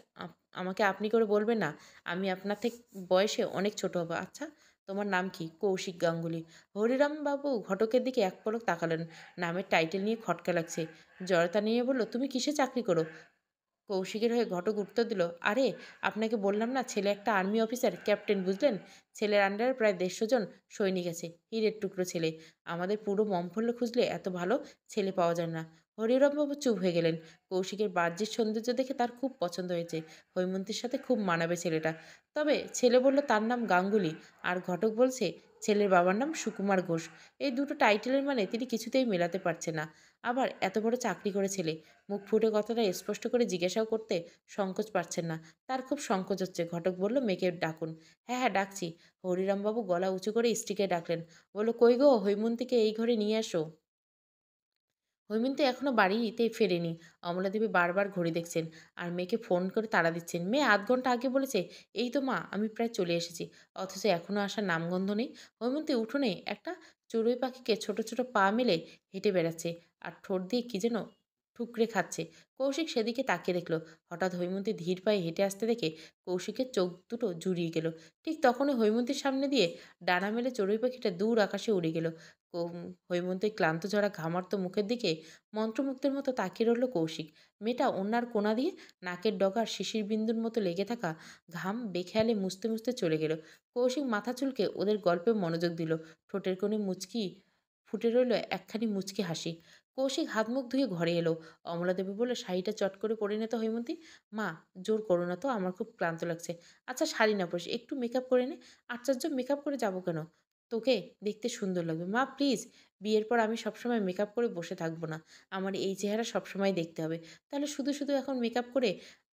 A: আমাকে আপনি করে বলবেন না, আমি আপনার থেকে বয়সে অনেক ছোট হব। আচ্ছা, তোমার নাম কি? কৌশিক গাঙ্গুলি। হরিরামবাবু ঘটকের দিকে এক পলক তাকালেন। নামের টাইটেল নিয়ে খটকা লাগছে। জড়তা নিয়ে বলল, তুমি কিসে চাকরি করো? কৌশিকের হয়ে ঘটক উত্তর দিল, আরে আপনাকে বললাম না, ছেলে একটা আর্মি অফিসার, ক্যাপ্টেন, বুঝলেন? ছেলের আন্ডারে প্রায় ১৫০ জন সৈনিক আছে। হীরের টুকরো ছেলে। আমাদের পুরো মম্ফলে খুঁজলে এত ভালো ছেলে পাওয়া যায় না। হরিরামবাবু চুপ হয়ে গেলেন। কৌশিকের বাহ্যিক সৌন্দর্য দেখে তার খুব পছন্দ হয়েছে। হৈমন্তীর সাথে খুব মানাবে ছেলেটা। তবে ছেলে বলল তার নাম গাঙ্গুলি, আর ঘটক বলছে ছেলের বাবার নাম সুকুমার ঘোষ। এই দুটো টাইটেলের মানে তিনি কিছুতেই মেলাতে পারছে না। আবার এত বড় চাকরি করে ছেলে। মুখ ফুটে কথাটা স্পষ্ট করে জিজ্ঞাসাও করতে সংকোচ পাচ্ছেন না। তার খুব সংকোচ হচ্ছে। ঘটক বলল, মেয়েকে ডাকুন। হ্যাঁ হ্যাঁ, ডাকছি। হরিরামবাবু গলা উঁচু করে স্ত্রীকে ডাকলেন। বলল, কই গো, হৈমন্তীকে এই ঘরে নিয়ে আসো। হৈমন্তী এখনো বাড়িতে ফেরেনি। অমলাদেবী বারবার ঘড়ি দেখছেন আর মেয়েকে ফোন করে তাড়া দিচ্ছেন। মেয়ে আধ ঘন্টা আগে বলেছে, এই তো মা, আমি প্রায় চলে এসেছি। অথচ এখনো আসার নামগন্ধ নেই। হৈমন্তী উঠোনে একটা চড়ুই পাখিকে ছোট ছোট পা মেলে হেঁটে বেড়াচ্ছে আর ঠোঁট দিয়ে কি যেন ঠুকরে খাচ্ছে। কৌশিক সেদিকে তাকিয়ে দেখল। হঠাৎ হৈমন্তী ধীর পায়ে হেঁটে আসতে দেখে কৌশিকের চোখ দুটো জুড়িয়ে গেল। ঠিক তখনই হৈমন্তীর সামনে দিয়ে ডানা মেলে চড়ুই পাখিটা দূর আকাশে উড়ে গেল। হৈমন্তীর ক্লান্ত ঝরা ঘামার্ত মুখের দিকে মন্ত্রমুগ্ধের মতো তাকিয়ে রইল কৌশিক। মেয়েটা ওনার কোনা দিয়ে নাকের ডগার শিশির বিন্দুর মতো লেগে থাকা ঘাম বেখেয়ালে মুছতে মুছতে চলে গেল। কৌশিক মাথা চুলকে ওদের গল্পে মনোযোগ দিল। ঠোঁটের কোণে মুচকি ফুটে রইল একখানি মুচকি হাসি। কৌশিক হাত মুখ ধুয়ে ঘরে এলো। অমলাদেবী বলল, শাড়িটা চট করে পরে নে তো হৈমন্তী। মা, জোর করো না তো, আমার খুব ক্লান্ত লাগছে। আচ্ছা, শাড়ি না পরিস, একটু মেকআপ করে নে। আশ্চর্য, মেকআপ করে যাবো কেন? তোকে দেখতে সুন্দর লাগবে। মা প্লিজ, বিয়ের পর আমি সবসময় মেকআপ করে বসে থাকবো না। আমার এই চেহারা সবসময় দেখতে হবে। তাহলে শুধু শুধু এখন মেকআপ করে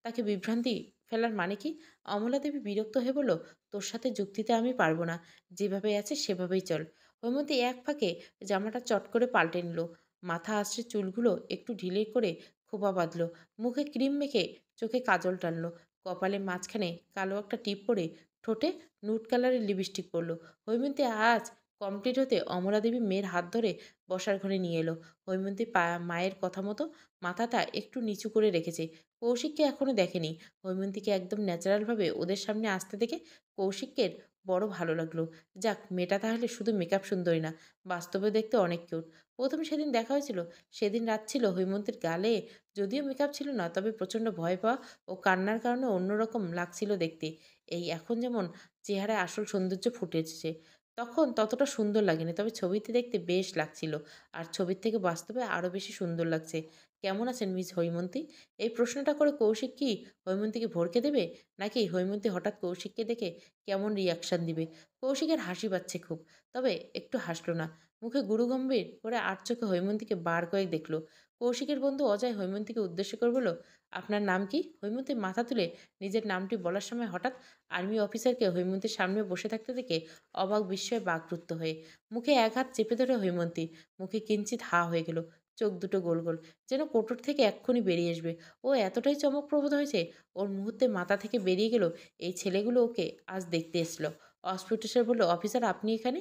A: তাকে বিভ্রান্তি ফেলার মানে কি? অমলাদেবী বিরক্ত হয়ে বলল, তোর সাথে যুক্তিতে আমি পারবো না। যেভাবে আছে সেভাবেই চল। হৈমন্তী এক ফাঁকে জামাটা চট করে পাল্টে নিল। মাথা আঁচড়ে চুলগুলো একটু ঢিলে করে খোপা বাঁধল। মুখে ক্রিম মেখে চোখে কাজল টানল। কপালে মাঝখানে কালো একটা টিপ পরে ঠোঁটে নুড কালারের লিপস্টিক পরল। হৈমন্তী আজ কমপ্লিট হতে অমলাদেবী মেয়ের হাত ধরে বসার ঘরে নিয়ে এলো। হৈমন্তী মায়ের কথা মতো মাথাটা একটু নিচু করে রেখেছে। কৌশিককে এখনো দেখেনি। হৈমন্তীকে একদম ন্যাচারালভাবে ওদের সামনে আসতে দেখে কৌশিকের বড় ভালো লাগলো। যাক, মেয়েটা তাহলে শুধু মেকআপ সুন্দরী না, বাস্তবে দেখতে অনেক কিউট। প্রথম সেদিন দেখা হয়েছিল, সেদিন রাত ছিল। হৈমন্তীর গালে যদিও মেকআপ ছিল না, তবে প্রচণ্ড ভয় পাওয়া ও কান্নার কারণে অন্যরকম লাগছিল দেখতে। এই এখন যেমন চেহারায় আসল সৌন্দর্য ফুটে এসেছে, তখন ততটা সুন্দর লাগেনি, তবে ছবিতে দেখতে বেশ লাগছিল। আর ছবির থেকে বাস্তবে আরও বেশি সুন্দর লাগছে। কেমন আছেন মিস হৈমন্তী? এই প্রশ্নটা করে কৌশিক কি হৈমন্তীকে ভড়কে দেবে, নাকি হৈমন্তী হঠাৎ কৌশিককে দেখে কেমন রিয়াকশান দিবে? কৌশিকের হাসি পাচ্ছে খুব, তবে একটু হাসলো না। মুখে গুরুগম্ভীর করে আট চোখে হৈমন্তীকে বার কয়েক দেখল। কৌশিকের বন্ধু অজয় হৈমন্তীকে উদ্দেশ্য করে বলল, আপনার নাম কি? হৈমন্তী মাথা তুলে নিজের নামটি বলার সময় হঠাৎ আর্মি অফিসারকে হৈমন্তীর সামনে বসে থাকতে দেখে অবাক বিস্ময়ে বাকরুদ্ধ হয়ে মুখে এক হাত চেপে ধরে হৈমন্তী মুখে কিঞ্চিত হা হয়ে গেল। চোখ দুটো গোল গোল, যেন কোটর থেকে এক্ষুনি বেরিয়ে আসবে। ও এতটাই চমকপ্রদ হয়েছে, ওর মুহূর্তে মাথা থেকে বেরিয়ে গেল এই ছেলেগুলো ওকে আজ দেখতে এসেছিল। অস্ফুট এসে বলল, অফিসার আপনি এখানে?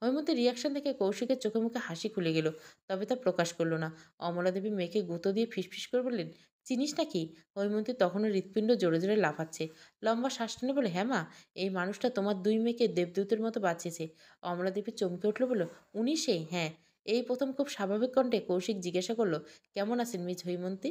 A: হৈমন্তীর রিয়াকশন দেখে কৌশিকের চোখে মুখে হাসি খুলে গেল, তবে তা প্রকাশ করল না। অমলাদেবী মেয়েকে গুঁতো দিয়ে ফিসফিস করে বললেন, চিনিস নাকি? হৈমন্তী তখনও হৃৎপিণ্ড জোরে জোরে লাফাচ্ছে। লম্বা শ্বাস টেনে বলে, হ্যাঁ মা, এই মানুষটা তোমার দুই মেয়েকে দেবদূতের মতো বাঁচিয়েছে। অমলাদেবী চমকে উঠল, বলল, উনি সেই? হ্যাঁ। এই প্রথম খুব স্বাভাবিক কণ্ঠে কৌশিক জিজ্ঞাসা করলো, কেমন আছেন মিস হৈমন্তী?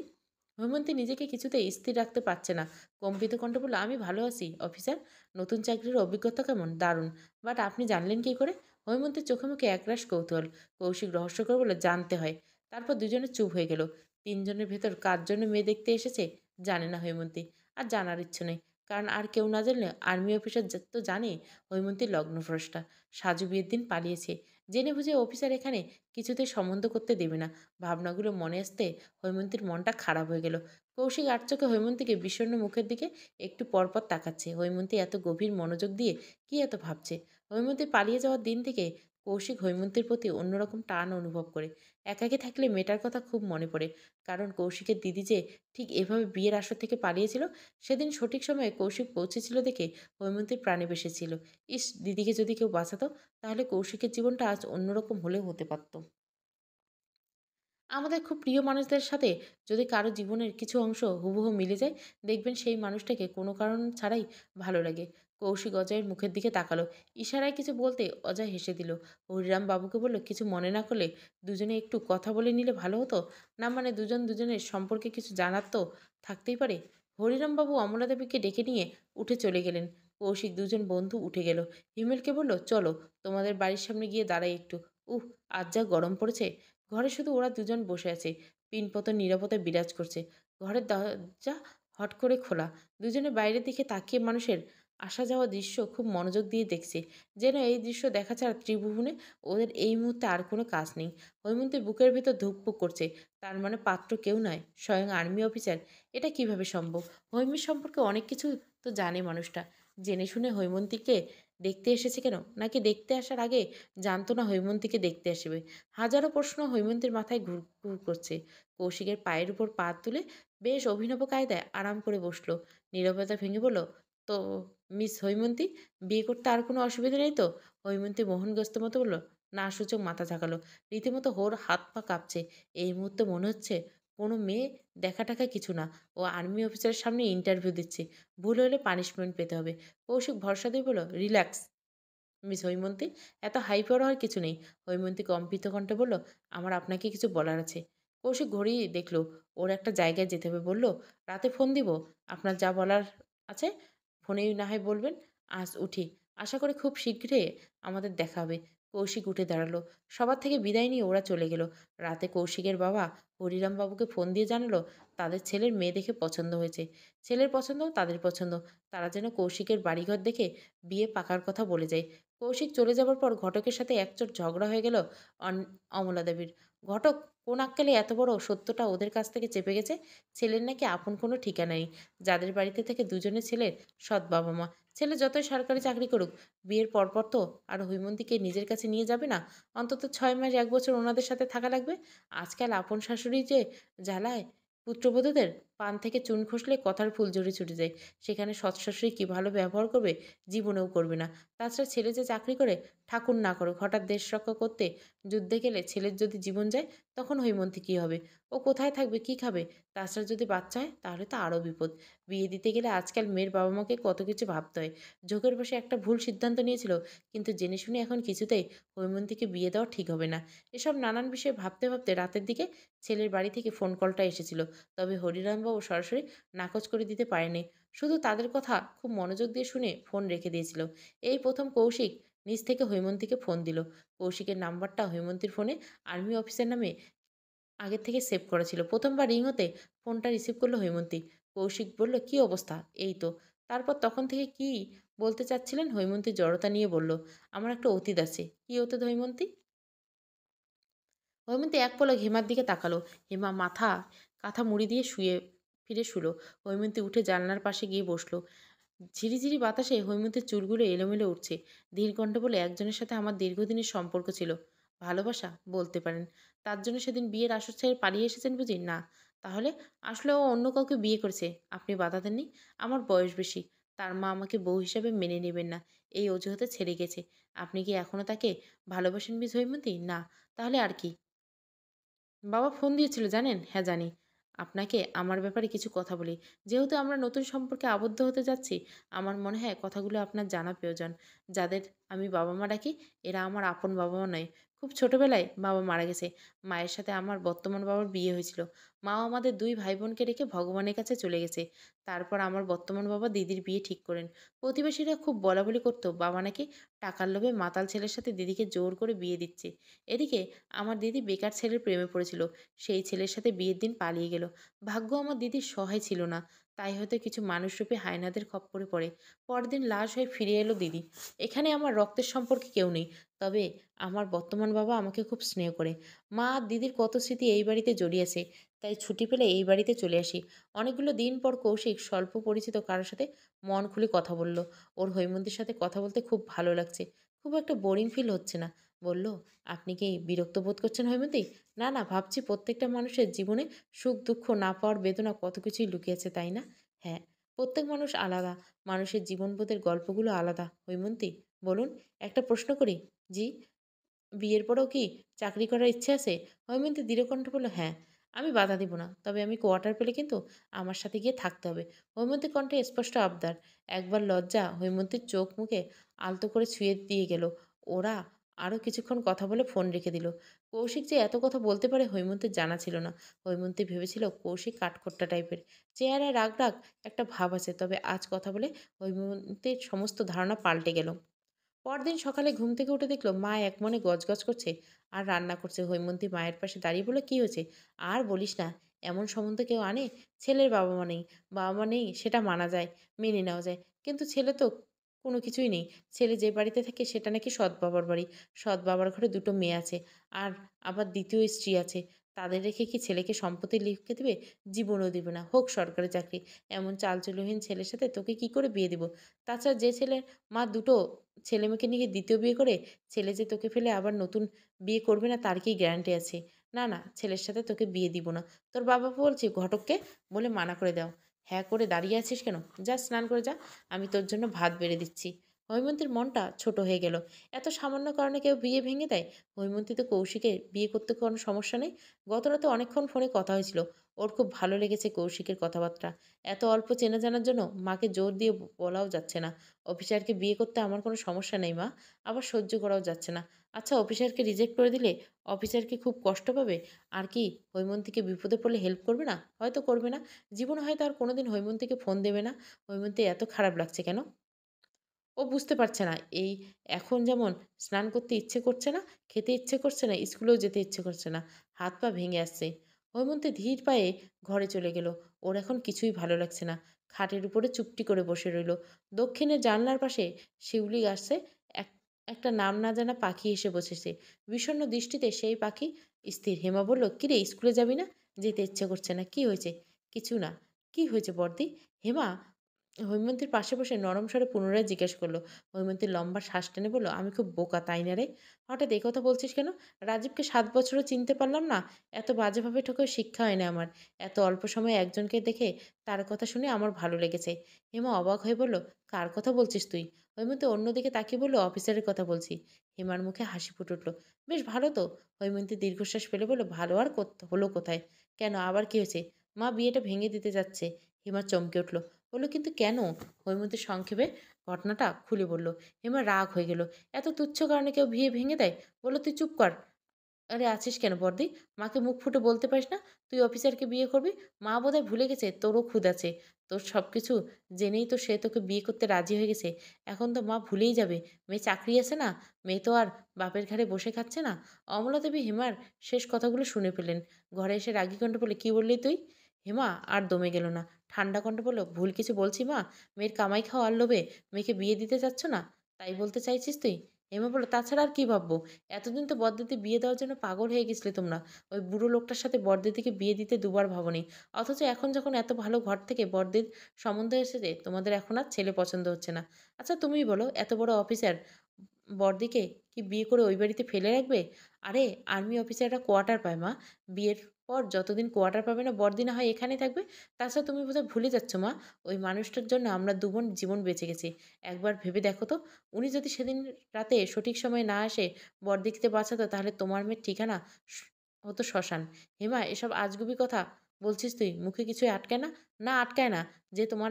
A: হৈমন্তী নিজেকে কিছুতেই স্থির রাখতে পারছে না। কম্পিত কণ্ঠে বলল, আমি ভালো আছি অফিসার। নতুন চাকরির অভিজ্ঞতা কেমন? দারুণ। বাট আপনি জানলেন কি করে? হৈমন্তীর চোখে মুখে একরাশ কৌতূহল। কৌশিক রহস্য করে বলে, জানতে হয়। তারপর দুজনে চুপ হয়ে গেল। তিনজনের ভেতর কার জন্য মেয়ে দেখতে এসেছে জানে না হৈমন্তী। আর জানার ইচ্ছে নেই। কারণ আর কেউ না জানলে আর্মি অফিসার তো জানে হৈমন্তীর লগ্নভ্রষ্টা। সাজু বিয়ের দিন পালিয়েছে। জেনে বুঝে অফিসার এখানে কিছুতেই সম্বন্ধ করতে দেবে না। ভাবনাগুলো মনে আসতে হৈমন্তীর মনটা খারাপ হয়ে গেল। কৌশিক আটচোখে হৈমন্তীকে বিষণ্ণ মুখের দিকে একটু পরপর তাকাচ্ছে। হৈমন্তী এত গভীর মনোযোগ দিয়ে কি এত ভাবছে? হৈমন্তী পালিয়ে যাওয়ার দিন থেকে কৌশিক হৈমন্তীর প্রতি অন্যরকম টান অনুভব করে। একাকী থাকলে মেয়েটার কথা খুব মনে পড়ে। কারণ কৌশিকের দিদি যে ঠিক এভাবে বিয়ের আসর থেকে পালিয়েছিল, সেদিন সঠিক সময়ে কৌশিক পৌঁছেছিল দেখে হৈমন্তীর প্রাণে বেসেছিল। ইস, দিদিকে যদি কেউ বাঁচাতো, তাহলে কৌশিকের জীবনটা আজ অন্যরকম হলেও হতে পারত। আমাদের খুব প্রিয় মানুষদের সাথে যদি কারো জীবনের কিছু অংশ হুবহু মিলে যায়, দেখবেন সেই মানুষটাকে কোনো কারণ ছাড়াই ভালো লাগে। কৌশিক অজয়ের মুখের দিকে তাকালো। ইশারায় কিছু বলতে অজয় হেসে দিল। হরিরাম বাবুকে বলল, কিছু মনে না করলে দুজনে একটু কথা বলে নিলে ভালো হতো। না মানে দুজন দুজনের সম্পর্কে কিছু জানার তো থাকতেই পারে। হরিরাম বাবু অমলাদেবীকে ডেকে নিয়ে উঠে চলে গেলেন। কৌশিক দুজন বন্ধু উঠে গেল। হিমেলকে বলল, চলো তোমাদের বাড়ির সামনে গিয়ে দাঁড়াই একটু। উহ, আজ যা গরম পড়েছে। ঘরে শুধু ওরা দুজন বসে আছে। পিনপতন নীরবতায় বিরাজ করছে। ঘরের দরজা হট করে খোলা। দুজনে বাইরের দিকে তাকিয়ে মানুষের আসা যাওয়া দৃশ্য খুব মনোযোগ দিয়ে দেখছে। যেন এই দৃশ্য দেখা ছাড়া ত্রিভুবনে ওদের এই মুহূর্তে আর কোনো কাজ নেই। হৈমন্তীর বুকের ভেতর ধুকপুক করছে। তার মানে পাত্র কেউ নয়, স্বয়ং আর্মি অফিসার। এটা কিভাবে সম্ভব? হৈমীর সম্পর্কে অনেক কিছু তো জানে মানুষটা। জেনে শুনে হৈমন্তীকে দেখতে এসেছে কেন? নাকি দেখতে আসার আগে জানতো না হৈমন্তীকে দেখতে আসবে? হাজারো প্রশ্ন হৈমন্তীর মাথায় ঘুরঘুর করছে। কৌশিকের পায়ের উপর পা তুলে বেশ অভিনব কায়দায় আরাম করে বসলো। নীরবতা ভেঙে বলল, তো মিস হৈমন্তী, বিয়ে করতে আর কোনো অসুবিধা নেই তো? হৈমন্তী মোহনগ্রস্ত মতো বলল, না সূচক মাথা ঝাঁকালো। রীতিমতো ওর হাত পা কাঁপছে। এই মুহূর্তে মনে হচ্ছে কোনো মেয়ে দেখা টাকা কিছু না। ও আর্মি অফিসারের সামনে ইন্টারভিউ দিচ্ছে। ভুল হলে পানিশমেন্ট পেতে হবে। কৌশিক ভরসা দিয়ে বলল, রিল্যাক্স মিস হৈমন্তী, এত হাইপার হওয়ার কিছু নেই। হৈমন্তী কম্পিত কণ্ঠে বলল, আমার আপনাকে কিছু বলার আছে। কৌশিক ঘড়ি দেখলো, ওর একটা জায়গায় যেতে হবে। বলল, রাতে ফোন দিব। আপনার যা বলার আছে ফোনেই না হয় বলবেন। আজ উঠি। আশা করি খুব শীঘ্রই আমাদের দেখা হবে। কৌশিক উঠে দাঁড়ালো। সবার থেকে বিদায় নিয়ে ওরা চলে গেল। রাতে কৌশিকের বাবা হরিরাম বাবুকে ফোন দিয়ে জানালো, তাদের ছেলের মেয়ে দেখে পছন্দ হয়েছে। ছেলের পছন্দ তাদের পছন্দ। তারা যেন কৌশিকের বাড়িঘর দেখে বিয়ে পাকার কথা বলে যায়। কৌশিক চলে যাবার পর ঘটকের সাথে একচোট ঝগড়া হয়ে গেল অমলা দেবীর। ঘটক কোন আক্কেলে এত বড় সত্যটা ওদের কাছ থেকে চেপে গেছে? ছেলের নাকি আপন কোনো ঠিকানা নেই। যাদের বাড়িতে থেকে দুজনের ছেলের সৎ বাবা মা। ছেলে যতই সরকারি চাকরি করুক, বিয়ের পরপর তো আর হৈমন্তীকে নিজের কাছে নিয়ে যাবে না। অন্তত 6 মাস 1 বছর ওনাদের সাথে থাকা লাগবে। আজকাল আপন শাশুড়ি যে জ্বালায় পুত্রবধূদের, পান থেকে চুন খসলে কথার ফুলঝুরি ছুটে যায়। সেখানে সৎ শাশুড়ি কী ভালো ব্যবহার করবে জীবনেও করবে না। তাছাড়া ছেলে যে চাকরি করে, ঠাকুর না করুক, হঠাৎ দেশ রক্ষা করতে যুদ্ধে গেলে ছেলের যদি জীবন যায়, তখন হৈমন্তী কী হবে? ও কোথায় থাকবে, কী খাবে? তাছাড়া যদি বাচ্চা হয়, তাহলে তো আরও বিপদ। বিয়ে দিতে গেলে আজকাল মেয়ের বাবা মাকে কত কিছু ভাবতে হয়। ঝোঁকের বসে একটা ভুল সিদ্ধান্ত নিয়েছিল, কিন্তু জেনে শুনে এখন কিছুতেই হৈমন্তীকে বিয়ে দেওয়া ঠিক হবে না। এসব নানান বিষয়ে ভাবতে ভাবতে রাতের দিকে ছেলের বাড়ি থেকে ফোন কলটা এসেছিল। তবে হরিরামবাবু সরাসরি নাকচ করে দিতে পারেনি। শুধু তাদের কথা খুব মনোযোগ দিয়ে শুনে ফোন রেখে দিয়েছিল। এই প্রথম কৌশিক নিজ থেকে হৈমন্তীকে ফোন দিল। কৌশিকের নাম্বারটা হৈমন্তীর ফোনে আর্মি অফিসের নামে আগের থেকে সেভ করা ছিল। প্রথমবার রিং হতে ফোনটা রিসিভ করলো হৈমন্তী। কৌশিক বলল, কী অবস্থা? এই তো। তারপর তখন থেকে কি বলতে চাচ্ছিলেন? হৈমন্তী জড়তা নিয়ে বলল, আমার একটা অতীত আছে। কী অতীত হৈমন্তী? হৈমন্তী এক পলক হেমার দিকে তাকালো। হেমা মাথা কাঁথা মুড়ি দিয়ে ফিরে শুলো। হৈমন্তী উঠে জানলার পাশে গিয়ে বসলো। ঝিরিঝিরি বাতাসে হৈমন্তীর চুলগুলো এলোমেলো উঠছে। ধীর কণ্ঠে বলে, একজনের সাথে আমার দীর্ঘদিনের সম্পর্ক ছিল। ভালোবাসা বলতে পারেন। তার জন্য সেদিন বিয়ের আসর ছেড়ে পালিয়ে এসেছেন বুঝি? না। তাহলে? আসলে ও অন্য কাউকে বিয়ে করেছে। আপনি বাধা দেননি? আমার বয়স বেশি। তার মা আমাকে বউ হিসাবে মেনে নেবেন না, এই অজুহাতে ছেড়ে গেছে। আপনি কি এখনো তাকে ভালোবাসেন মিস হৈমন্তী? না। তাহলে আর কি? বাবা ফোন দিয়েছিল জানেন? হ্যাঁ জানি। আপনাকে আমার ব্যাপারে কিছু কথা বলি। যেহেতু আমরা নতুন সম্পর্কে আবদ্ধ হতে যাচ্ছি, আমার মনে হয় কথাগুলো আপনার জানা প্রয়োজন। যাদের আমি বাবা-মা ডাকি, এরা আমার আপন বাবা-মা নয়। খুব ছোটবেলায় বাবা মারা গেছে। মায়ের সাথে আমার বর্তমান বাবার বিয়ে হয়েছিল। মাও আমাদের ২ ভাই-বোনকে রেখে ভগবানের কাছে চলে গেছে। তারপর আমার বর্তমান বাবা দিদির বিয়ে ঠিক করেন। প্রতিবেশীরা খুব বলাবলি করত, বাবা নাকি টাকার লোভে মাতাল ছেলের সাথে দিদিকে জোর করে বিয়ে দিচ্ছে। এদিকে আমার দিদি বেকার ছেলের প্রেমে পড়েছিল। সেই ছেলের সাথে বিয়ের দিন পালিয়ে গেল। ভাগ্য আমার দিদির সহায় ছিল না। তাই হয়তো কিছু মানুষরূপী হায়নাদের খপ্পরে পড়ে। পরদিন লাশ হয়ে ফিরে এলো দিদি। এখানে আমার রক্তের সম্পর্কে কেউ নেই। তবে আমার বর্তমান বাবা আমাকে খুব স্নেহ করে। মা আর দিদির কত স্মৃতি এই বাড়িতে জড়িয়েছে। তাই ছুটি পেলে এই বাড়িতে চলে আসি। অনেকগুলো দিন পর কৌশিক স্বল্প পরিচিত কারো সাথে মন খুলে কথা বলল। ওর হৈমন্তীর সাথে কথা বলতে খুব ভালো লাগছে। খুব একটা বোরিং ফিল হচ্ছে না। বলল, আপনি কি বিরক্ত বোধ করছেন হৈমন্তী? না, না, ভাবছি প্রত্যেকটা মানুষের জীবনে সুখ দুঃখ না পাওয়ার বেদনা কত কিছুই লুকিয়েছে, তাই না? হ্যাঁ, প্রত্যেক মানুষ আলাদা। মানুষের জীবনবোধের গল্পগুলো আলাদা। হৈমন্তী, বলুন, একটা প্রশ্ন করি? জি। বিয়ের পরেও কি চাকরি করার ইচ্ছে আছে? হৈমন্তী দৃঢ়কণ্ঠে বলল, হ্যাঁ। আমি বাধা দিব না। তবে আমি কোয়ার্টার পেলে কিন্তু আমার সাথে গিয়ে থাকতে হবে। হৈমন্তীর কণ্ঠে স্পষ্ট আবদার। একবার লজ্জা হৈমন্তীর চোখ মুখে আলতো করে ছুঁয়ে দিয়ে গেল। ওরা আরও কিছুক্ষণ কথা বলে ফোন রেখে দিল। কৌশিক যে এত কথা বলতে পারে হৈমন্তীর জানা ছিল না। হৈমন্তী ভেবেছিল কৌশিক কাঠখোট্টা টাইপের। চেহারায় রাগ রাগ একটা ভাব আছে। তবে আজ কথা বলে হৈমন্তীর সমস্ত ধারণা পাল্টে গেল। পরদিন সকালে ঘুম থেকে উঠে দেখলো মা একমনে গজগজ করছে আর রান্না করছে। হৈমন্তী মায়ের পাশে দাঁড়িয়ে বলে, কি হয়েছে? আর বলিস না, এমন সম্বন্ধ কেউ আনে? ছেলের বাবা মা নেই। বাবা মা নেই সেটা মানা যায়, মেনে নেওয়া যায়। কিন্তু ছেলে তো কোনো কিছুই নেই। ছেলে যে বাড়িতে থাকে সেটা নাকি সৎ বাবার বাড়ি। সৎ বাবার ঘরে দুটো মেয়ে আছে। আর আবার দ্বিতীয় স্ত্রী আছে। তাদের রেখে কি ছেলেকে সম্পত্তি লিখে দিবে? জীবনেও দিবে না, হোক সরকারি চাকরি। এমন চালচুলোহীন ছেলের সাথে তোকে কি করে বিয়ে দিব? তাছাড়া যে ছেলে মা দুটো ছেলেমেয়েকে নিয়ে দ্বিতীয় বিয়ে করে ছেলে যে তোকে ফেলে আবার নতুন বিয়ে করবে না তার কি গ্যারান্টি আছে? না, না, ছেলের সাথে তোকে বিয়ে দিব না। তোর বাবা বলছি ঘটককে বলে মানা করে দাও। হ্যাঁ করে দাঁড়িয়ে আছিস কেন? যা স্নান করে যা। আমি তোর জন্য ভাত বেড়ে দিচ্ছি। হৈমন্তীর মনটা ছোট হয়ে গেল। এত সামান্য কারণে কেউ বিয়ে ভেঙে দেয়? হৈমন্তী তো কৌশিকের বিয়ে করতে কোনো সমস্যা নেই। গতরাতে অনেকক্ষণ ফোনে কথা হয়েছিল। ওর খুব ভালো লেগেছে কৌশিকের কথাবার্তা। এত অল্প চেনা জানার জন্য মাকে জোর দিয়ে বলাও যাচ্ছে না। অফিসারকে বিয়ে করতে আমার কোনো সমস্যা নেই মা। আবার সহ্য করাও যাচ্ছে না। আচ্ছা, অফিসারকে রিজেক্ট করে দিলে অফিসার কি খুব কষ্ট পাবে? আর কি হৈমন্তীকে বিপদে পড়লে হেল্প করবে না? হয়তো করবে না। জীবনে হয়তো আর কোনোদিন হৈমন্তীকে ফোন দেবে না। হৈমন্তী এত খারাপ লাগছে কেন? ও বুঝতে পারছে না। এখন যেমন স্নান করতে ইচ্ছে করছে না, খেতে ইচ্ছে করছে না, স্কুলেও যেতে ইচ্ছে করছে না। হাত পা ভেঙে আসছে। হৈমন্তী ধীর পায়ে ঘরে চলে গেল। ওর এখন কিছুই ভালো লাগছে না। খাটের উপরে চুপটি করে বসে রইল। দক্ষিণের জানলার পাশে শিউলি গাছে এক একটা নাম না জানা পাখি এসে বসেছে। বিষণ্ণ দৃষ্টিতে সেই পাখি স্থির। হেমা বলল, কিরে স্কুলে যাবি না? যেতে ইচ্ছে করছে না। কি হয়েছে? কিছু না। কি হয়েছে বড়দি? হেমা হৈমন্তীর পাশে বসে নরম স্বরে পুনরায় জিজ্ঞেস করলো। হৈমন্তী লম্বা শ্বাস টেনে বলল, আমি খুব বোকা তাই না রে? হঠাৎ এই কথা বলছিস কেন? রাজীবকে 7 বছরও চিনতে পারলাম না? এত বাজেভাবে ঠকে শিক্ষা হয় না আমার। এত অল্প সময়ে একজনকে দেখে তার কথা শুনে আমার ভালো লেগেছে। হেমা অবাক হয়ে বলল, কার কথা বলছিস তুই? হৈমন্তী অন্যদিকে তাকিয়ে বলল, অফিসারের কথা বলছি। হেমার মুখে হাসি ফুটে উঠল। বেশ ভালো তো। হৈমন্তী দীর্ঘশ্বাস ফেলে বলল, ভালো আর হলো কোথায়? কেন, আবার কি হয়েছে? মা বিয়েটা ভেঙে দিতে যাচ্ছে। হেমা চমকে উঠল। বলল, কিন্তু কেন? হৈমন্তী সংক্ষেপে ঘটনাটা খুলে বলল। হেমা রাগ হয়ে গেল। এত তুচ্ছ কারণে কেউ বিয়ে ভেঙে দেয়? বলল, তুই চুপ কর। আরে আছিস কেন বড়দি? মাকে মুখ ফুটে বলতে পারিস না তুই অফিসারকে বিয়ে করবি? মা বোধহয় ভুলে গেছে তোরও খুদ আছে। তোর সব কিছু জেনেই তো সে তোকে বিয়ে করতে রাজি হয়ে গেছে। এখন তো মা ভুলেই যাবে মেয়ে চাকরি আছে না, মেয়ে তো আর বাপের ঘাড়ে বসে খাচ্ছে না। অমলা দেবী হেমার শেষ কথাগুলো শুনে পেলেন। ঘরে এসে রাগী কণ্ঠে বলে, কি বললি তুই? হেমা আর দমে গেল না। ঠান্ডা কণ্ঠে বলল, ভুল কিছু বলছি মা? মেয়ের কামাই খাওয়ার লোভে মেয়েকে বিয়ে দিতে চাচ্ছ না, তাই বলতে চাইছিস তুই? হেমা বলল, তাছাড়া আর কি ভাববো? এতদিন তো বড়দিদি বিয়ে দেওয়ার জন্য পাগল হয়ে গেছিলে তোমরা। ওই বুড়ো লোকটার সাথে বড়দিদিকে বিয়ে দিতে দুবার ভাবনি। অথচ এখন যখন এত ভালো ঘর থেকে বড়দির সম্বন্ধ এসেছে তোমাদের এখন আর ছেলে পছন্দ হচ্ছে না। আচ্ছা তুমিই বলো, এত বড় অফিসার বড়দিকে কি বিয়ে করে ওই বাড়িতে ফেলে রাখবে? আরে আর্মি অফিসাররা কোয়ার্টার পায় মা। বিয়ের পর যতদিন কোয়ার্টার পাবে না বড়দি না হয় এখানেই থাকবে। তাছাড়া তুমি বোধহয় ভুলে যাচ্ছ মা, ওই মানুষটার জন্য আমরা দুবোন জীবন বেঁচে গেছি। একবার ভেবে দেখো তো, উনি যদি সেদিন রাতে সঠিক সময়ে না আসে বড়দিকে বাঁচাতো তাহলে তোমার মেয়ের ঠিকানা স হতো শ্মশান। হেমা এসব আজগুবি কথা বলছিস তুই? মুখে কিছুই আটকায় না? না আটকায় না। যে তোমার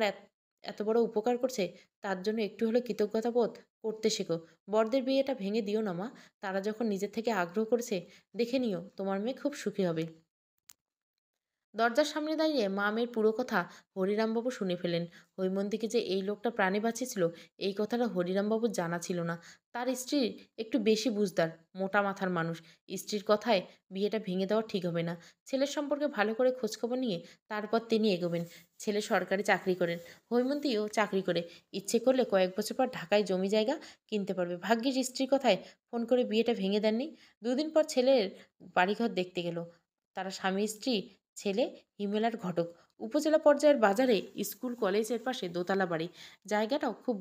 A: এত বড় উপকার করছে তার জন্য একটু হলেও কৃতজ্ঞতা বোধ করতে শেখো। বড়দের বিয়েটা ভেঙে দিও না মা। তারা যখন নিজের থেকে আগ্রহ করেছে, দেখে নিও তোমার মেয়ে খুব সুখী হবে। দরজার সামনে দাঁড়িয়ে মা মেয়ের পুরো কথা হরিরামবাবু শুনে ফেলেন। হৈমন্তীকে যে এই লোকটা প্রাণে বাঁচিয়েছিল, এই কথাটা হরিরামবাবুর জানা ছিল না। তার স্ত্রী একটু বেশি বুঝদার, মোটা মাথার মানুষ। স্ত্রীর কথায় বিয়েটা ভেঙে দেওয়া ঠিক হবে না। ছেলের সম্পর্কে ভালো করে খোঁজখবর নিয়ে তারপর তিনি এগোবেন। ছেলে সরকারি চাকরি করেন, হৈমন্তীও চাকরি করে। ইচ্ছে করলে কয়েক বছর পর ঢাকায় জমি জায়গা কিনতে পারবে। ভাগ্যিস স্ত্রীর কথায় ফোন করে বিয়েটা ভেঙে দেননি। দুদিন পর ছেলের বাড়িঘর দেখতে গেল তারা, স্বামী স্ত্রী, ছেলে, হিমেলার ঘটক। উপজেলা পর্যায়ের বাজারে স্কুল কলেজের পাশে দোতলা বাড়ি। জায়গাটাও খুব